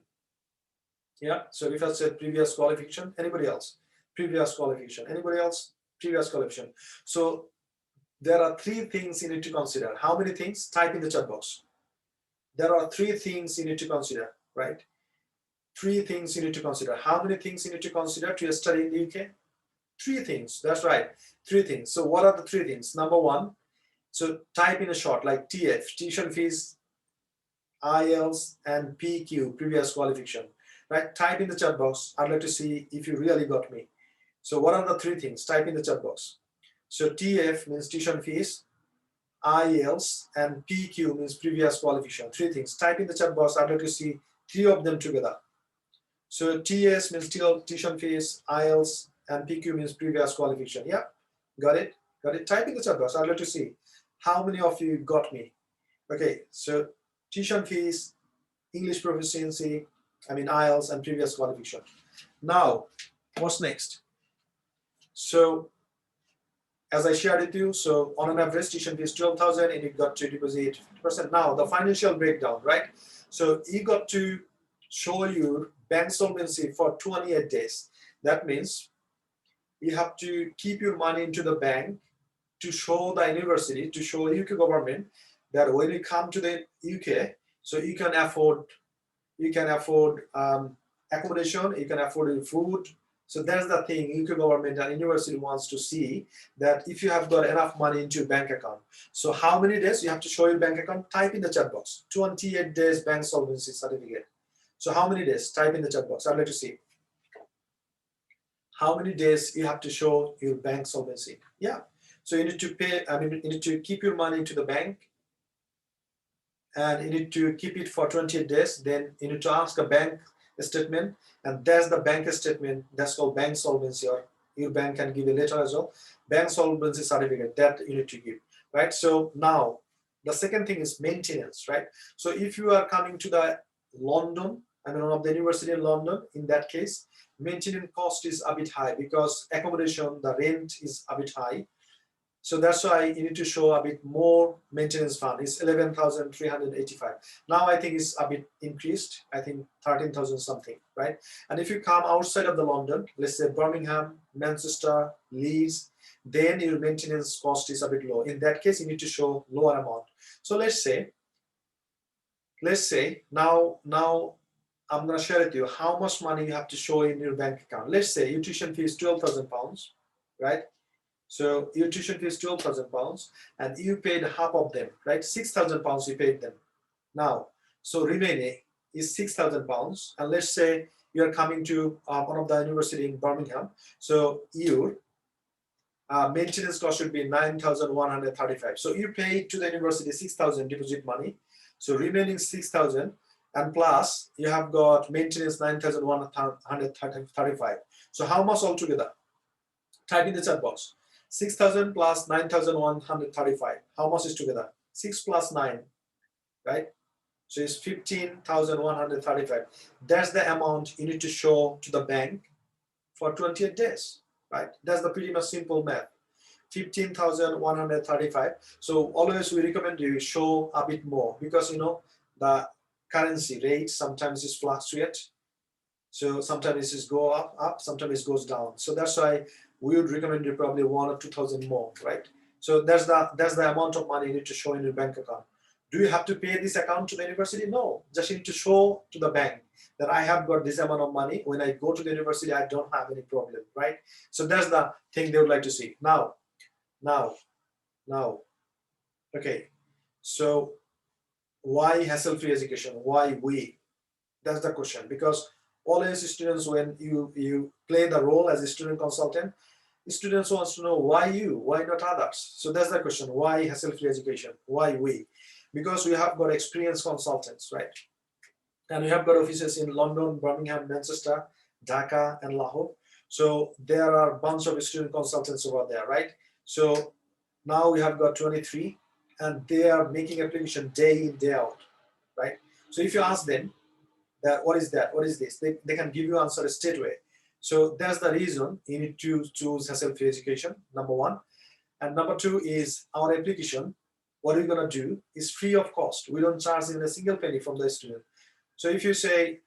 Yeah, so if I said previous qualification, anybody else? Previous qualification, anybody else? Previous qualification. So there are 3 things you need to consider. How many things? Type in the chat box. There are 3 things you need to consider, right? 3 things you need to consider. How many things you need to consider to study in the UK? 3 things, that's right, 3 things. So what are the 3 things? Number 1, so type in a short like TF, tuition fees, IELTS, and PQ, previous qualification, right? Type in the chat box. I'd like to see if you really got me. So what are the 3 things? Type in the chat box. So TF means tuition fees, IELTS, and PQ means previous qualification. 3 things. Type in the chat box. I'd like to see 3 of them together. So TS means tuition fees, IELTS, and PQ means previous qualification. Yeah, got it? Got it? Type in the chat box. I'd like to see how many of you got me. Okay, so tuition fees, English proficiency, IELTS, and previous qualification. Now, what's next? So, as I shared with you, so on an average, tuition fee is 12,000 and you got to deposit 50%. Now, the financial breakdown, right? So, you got to show your bank solvency for 28 days. That means you have to keep your money into the bank to show the university, to show UK government that when you come to the UK, so you can afford accommodation, you can afford food. So that's the thing UK government and university wants to see, that if you have got enough money into your bank account. So how many days you have to show your bank account? Type in the chat box. 28 days bank solvency certificate. So how many days? Type in the chat box. I'd like to see how many days you have to show your bank solvency. Yeah. So you need to pay, you need to keep your money into the bank and you need to keep it for 28 days. Then you need to ask a bank statement, and that's the bank statement. That's called bank solvency, or your bank can give a letter as well. Bank solvency certificate that you need to give, right? So now the second thing is maintenance, right? So if you are coming to the London, one of the university in London, in that case, maintenance cost is a bit high because accommodation, the rent is a bit high. So that's why you need to show a bit more maintenance fund. It's 11,385. Now I think it's a bit increased. I think 13,000 something, right? And if you come outside of the London, let's say Birmingham, Manchester, Leeds, then your maintenance cost is a bit low. In that case, you need to show lower amount. So let's say now I'm going to share with you how much money you have to show in your bank account. Let's say your tuition fee is £12,000, right? So your tuition fee is £12,000 and you paid half of them, right? £6,000 you paid them. Now, so remaining is £6,000, and let's say you're coming to one of the university in Birmingham. So your maintenance cost should be 9,135. So you paid to the university 6,000 deposit money. So remaining 6,000 and plus you have got maintenance 9,135. So how much altogether? Type in the chat box. 6,000 plus 9,135. How much is together? 6 plus 9, right? So it's 15,135. That's the amount you need to show to the bank for 28 days, right? That's the pretty much simple math. 15,135. So always we recommend you show a bit more because the currency rate sometimes is fluctuate. So sometimes it go up, sometimes it goes down. So that's why we would recommend you probably 1,000 or 2,000 more, right? So that's the amount of money you need to show in your bank account. Do you have to pay this account to the university? No, just you need to show to the bank that I have got this amount of money. When I go to the university, I don't have any problem, right? So that's the thing they would like to see. Now, okay. So why hassle-free education? Why we? That's the question. Because always students, when you play the role as a student consultant, students wants to know why you, why not others. So that's the question. Why hassle-free education? Why we? Because we have got experienced consultants, right? And we have got offices in London, Birmingham, Manchester, Dhaka, and Lahore. So there are a bunch of student consultants over there, right? So Now we have got 23, and they are making application day in, day out, right? So if you ask them that what is that, what is this, they can give you answer straight away. So that's the reason you need to choose self education, number one. And number two is our application. What we're gonna do is free of cost. We don't charge even a single penny from the student. So if you say,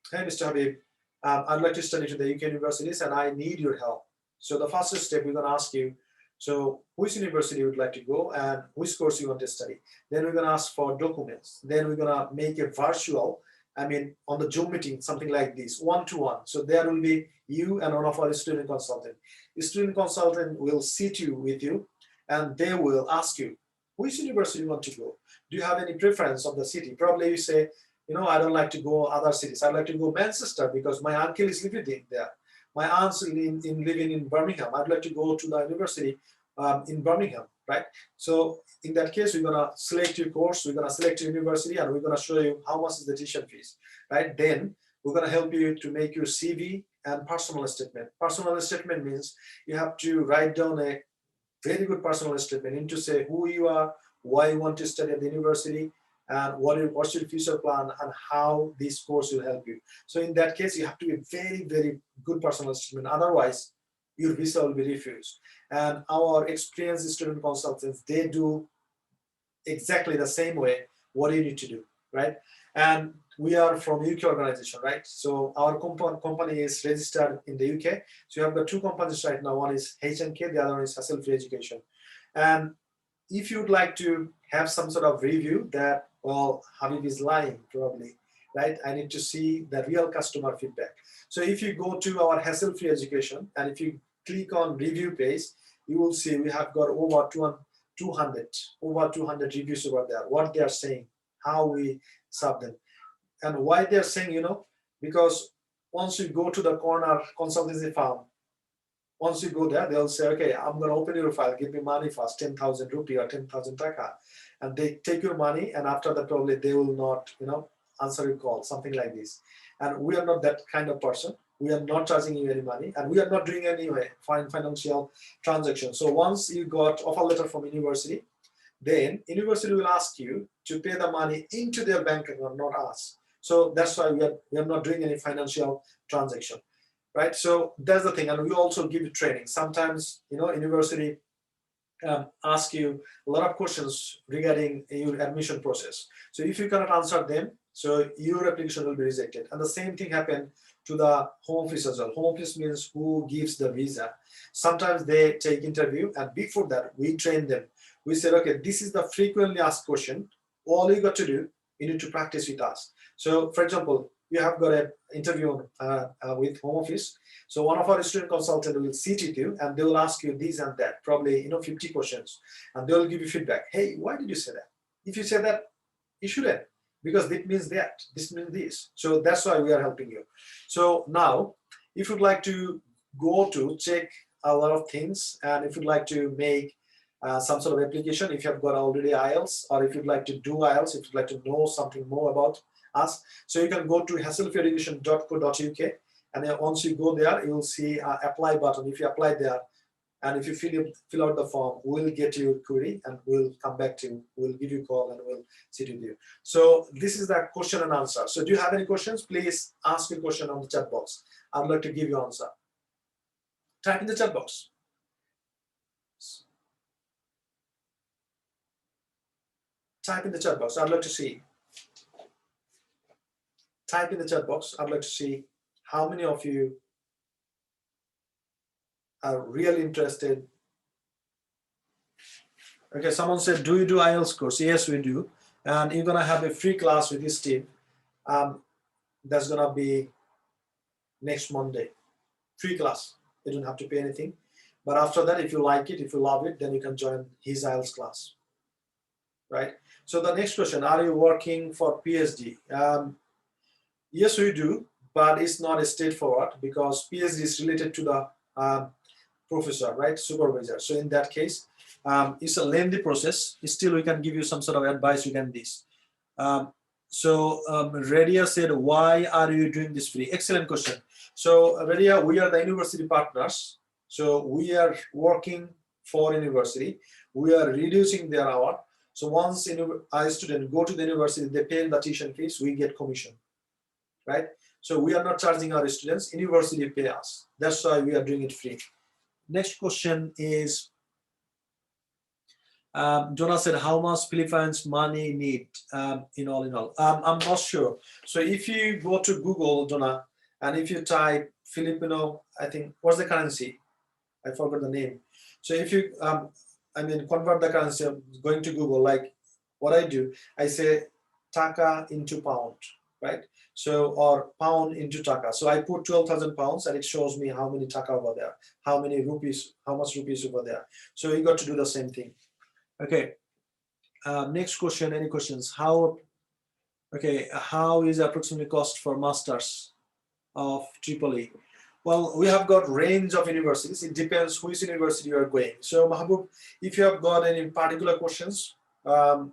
hey, Mr. Habib, I'd like to study to the UK universities and I need your help. So the first step, we're gonna ask you, so which university you would like to go and which course you want to study. Then we're gonna ask for documents. Then we're gonna make a virtual, on the Zoom meeting, something like this, one-to-one. So there will be you and one of our student consultant. The student consultant will sit with you and they will ask you, which university you want to go? Do you have any preference of the city? Probably you say, I don't like to go other cities. I'd like to go Manchester because my uncle is living there. My aunt's living in Birmingham. I'd like to go to the university in Birmingham, right? So in that case, we're gonna select your course, we're gonna select your university, and we're gonna show you how much is the tuition fees, right? Then we're gonna help you to make your CV and personal statement. Personal statement means you have to write down a very good personal statement. You need to say who you are, why you want to study at the university, and what's your future plan, and how this course will help you. So in that case, you have to be very, very good personal statement. Otherwise, your visa will be refused. And our experienced student consultants, they do exactly the same way what you need to do, right? And we are from UK organization, right? So our company is registered in the UK. So you have got two companies right now. One is H&K, the other one is Hassel-Free Education. And if you'd like to have some sort of review that, well, Habib is lying probably, right? I need to see the real customer feedback. So if you go to our Hassel-Free Education and if you click on review page, you will see we have got over 200 reviews over there, what they are saying, how we serve them. And why they're saying, because once you go to the corner consultancy firm, once you go there, they'll say, okay, I'm going to open your file, give me money first, 10,000 rupee or 10,000 taka. And they take your money, and after that, probably they will not, answer your call, something like this. And we are not that kind of person. We are not charging you any money, and we are not doing any financial transaction. So once you got offer letter from university, then university will ask you to pay the money into their bank account, not us. So that's why we are not doing any financial transaction, right? So that's the thing. And we also give you training. Sometimes, university ask you a lot of questions regarding your admission process. So if you cannot answer them, so your application will be rejected. And the same thing happened to the home office as well. Home office means who gives the visa. Sometimes they take interview, and before that, we train them. We said, okay, this is the frequently asked question. All you got to do, you need to practice with us. So, for example, you have got an interview with home office. So one of our student consultants will sit with you, and they will ask you this and that, probably 50 questions, and they will give you feedback. Hey, why did you say that? If you say that, you shouldn't, because it means that, this means this. So that's why we are helping you. So now, if you'd like to go to check a lot of things, and if you'd like to make some sort of application, if you have got already IELTS, or if you'd like to do IELTS, if you'd like to know something more about us, so you can go to hasselfreeeducation.co.uk, and then once you go there, you will see apply button. If you apply there, and if you fill out the form, we'll get your query and we'll come back to you. We'll give you a call and we'll sit with you. So this is the question and answer. So do you have any questions? Please ask your question on the chat box. I'd like to give you answer. Type in the chat box. Type in the chat box. I'd like to see. Type in the chat box. I'd like to see how many of you are really interested. Okay, someone said, do you do IELTS course? Yes, we do. And you're gonna have a free class with this team. That's gonna be next Monday. Free class. You don't have to pay anything. But after that, if you like it, if you love it, then you can join his IELTS class. Right? So the next question, are you working for PhD? Yes, we do, but it's not straightforward because PhD is related to the professor, right? Supervisor. So in that case, it's a lengthy process. Still, we can give you some sort of advice regarding this. Radia said, why are you doing this free? Excellent question. So Radia, we are the university partners. So we are working for university. we are reducing their hour. So once a student go to the university, they pay the tuition fees, we get commission, right? So we are not charging our students, university pay us. That's why we are doing it free. Next question is, Jonah said, how much Philippines money need in all? I'm not sure. So if you go to Google, Jonah, and if you type Filipino, I think, what's the currency? I forgot the name. So if you, convert the currency, I'm going to Google, like what I do, I say taka into pound, right? So, or pound into taka. So I put 12,000 pounds and it shows me how many taka over there, how many rupees, how much rupees over there. So you got to do the same thing. Okay. Next question, any questions? How is approximately cost for masters of Tripoli? Well, we have got range of universities. It depends which university you are going. So Mahbub, if you have got any particular questions, I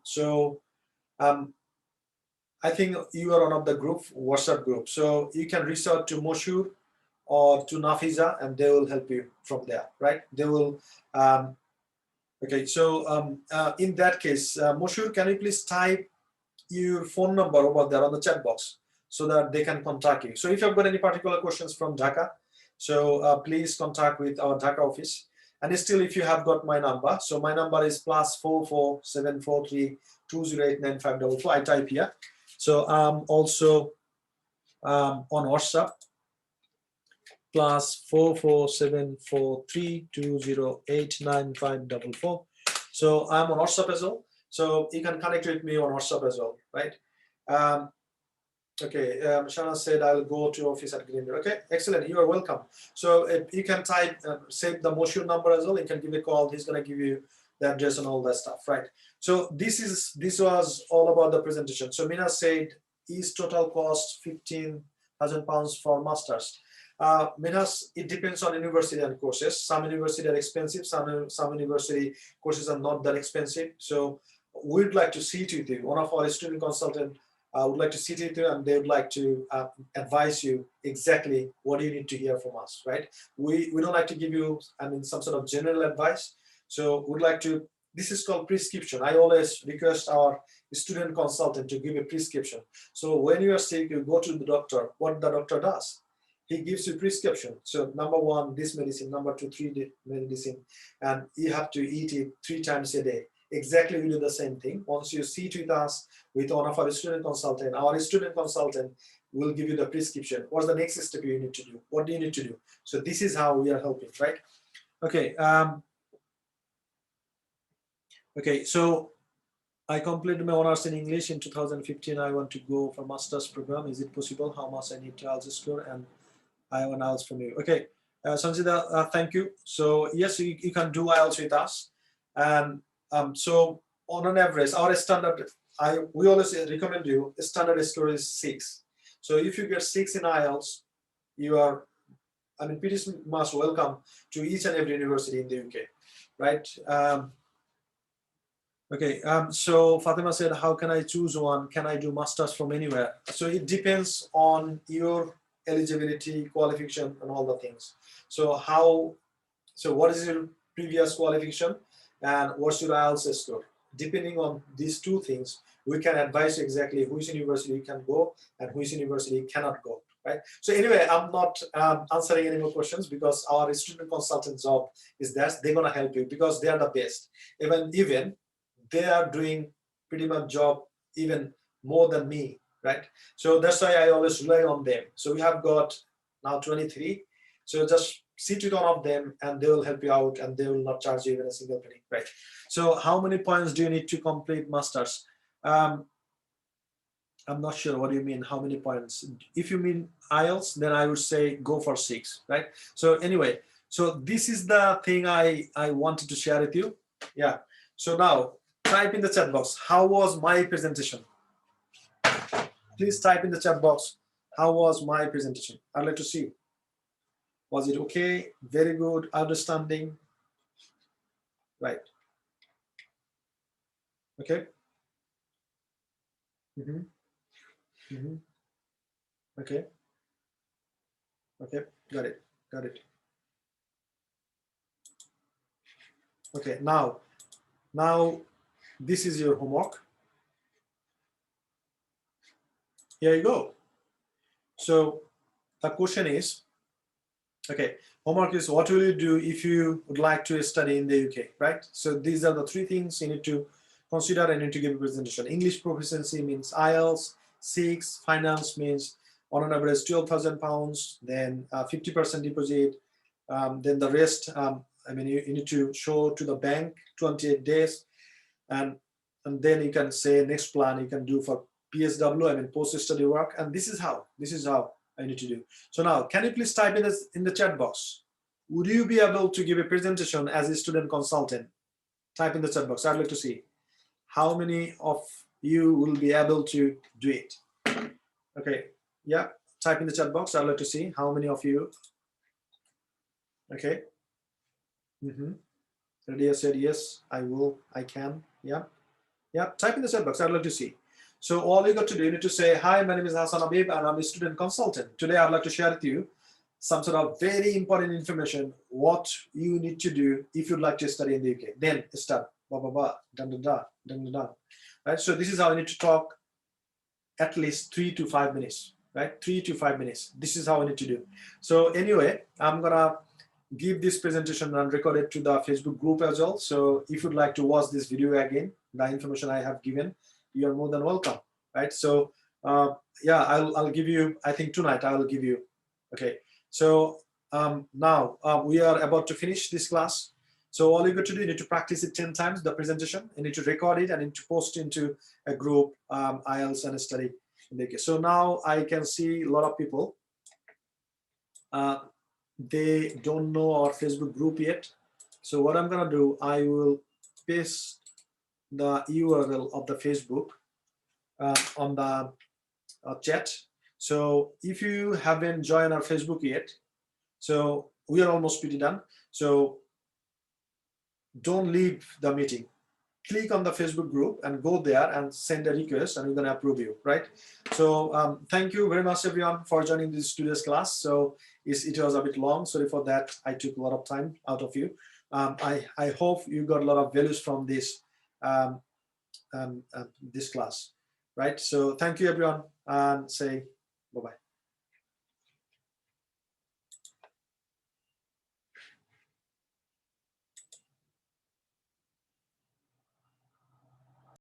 think you are one of the group, WhatsApp group. So you can reach out to Moshur or to Nafiza and they will help you from there, right? They will, in that case, Moshur, can you please type your phone number over there on the chat box so that they can contact you. So if you've got any particular questions from Dhaka, so please contact with our Dhaka office. And still, if you have got my number, so my number is +44 743 208 9544. I type here. So I'm also on WhatsApp, +44 743 208 9544. So I'm on WhatsApp as well. So you can connect with me on WhatsApp as well, right? Okay, Shana said I'll go to office at Greenville. Okay, excellent. You are welcome. So if you can type, save the Moshur number as well. You can give a call. He's gonna give you the address and all that stuff, right? So this was all about the presentation. So Mina said, is total cost 15,000 pounds for masters? Minas, it depends on university and courses. Some universities are expensive. Some university courses are not that expensive. So we'd like to sit with you. One of our student consultants would like to sit with you and they would like to advise you exactly what you need to hear from us, right? We don't like to give you, some sort of general advice. So we'd like to, this is called prescription. I always request our student consultant to give a prescription. So when you are sick, you go to the doctor, what the doctor does? He gives you prescription. So number one, this medicine, number two, medicine, and you have to eat it 3 times a day. Exactly, we do the same thing. Once you sit with us, with one of our student consultant, our student consultant will give you the prescription. What's the next step you need to do? What do you need to do? So this is how we are helping, right? Okay. Okay, so I completed my honors in English in 2015. I want to go for master's program. Is it possible? How much I need to IELTS score? And I have an IELTS from you. Okay, Sanjida, thank you. So yes, you can do IELTS with us. And so on an average, our standard, we always recommend you, standard score is 6. So if you get 6 in IELTS, you are, pretty much welcome to each and every university in the UK, right? Okay, so Fatima said, how can I choose one? Can I do masters from anywhere? So it depends on your eligibility, qualification, and all the things. So what is your previous qualification and what's your IELTS score? Depending on these 2 things, we can advise you exactly which university you can go and which university you cannot go, right? So anyway, I'm not answering any more questions because our student consultant job is that they're gonna help you because they are the best. Even they are doing pretty much job even more than me, right? So that's why I always rely on them. So we have got now 23. So just sit with one of them and they will help you out and they will not charge you even a single penny, right? So how many points do you need to complete masters? I'm not sure what you mean, how many points? If you mean IELTS, then I would say go for 6, right? So anyway, so this is the thing I wanted to share with you. Yeah, so now type in the chat box, how was my presentation? Please type in the chat box, how was my presentation? I'd like to see. Was it okay? Very good, understanding? Right. Okay. Okay. Okay, got it. Okay, now Now, this is your homework. Here you go. So the question is, okay, homework is what will you do if you would like to study in the UK, right? So these are the three things you need to consider and need to give a presentation. English proficiency means IELTS, 6, finance means on an average £12,000, then 50% deposit, then the rest, I mean, you need to show to the bank 28 days, and then you can say next plan you can do for PSW, I mean post-study work, and this is how I need to do. So now, can you please type in the chat box? Would you be able to give a presentation as a student consultant? Type in the chat box. I'd like to see how many of you will be able to do it. Okay, yeah, type in the chat box. I'd like to see how many of you. Okay. Radia said yes, I will, I can. Yeah, type in the chat box. I'd like to see. So all you got to do, you need to say, hi, my name is Hassan Habib and I'm a student consultant. Today I'd like to share with you some sort of very important information, what you need to do if you'd like to study in the UK. Then start, blah, blah, blah, dun, dun, dun, dun, dun, dun. Right, so this is how you need to talk at least 3 to 5 minutes, right? 3 to 5 minutes. This is how I need to do. So anyway, I'm gonna give this presentation and record it to the Facebook group as well. So if you'd like to watch this video again, the information I have given, you're more than welcome, right? So yeah, I'll give you, I think tonight I will give you. Okay, so now we are about to finish this class. So all you got to do, you need to practice it 10 times, the presentation. You need to record it and need to post into a group, IELTS and study in the UK. So now I can see a lot of people. They don't know our Facebook group yet. So what I'm gonna do, I will paste the URL of the Facebook on the chat. So if you haven't joined our Facebook yet, so we are almost pretty done. So don't leave the meeting. Click on the Facebook group and go there and send a request and we're going to approve you, right? So thank you very much everyone for joining this today's class. So it was a bit long, sorry for that. I took a lot of time out of you. I hope you got a lot of values from this this class, right? So thank you everyone and say bye-bye.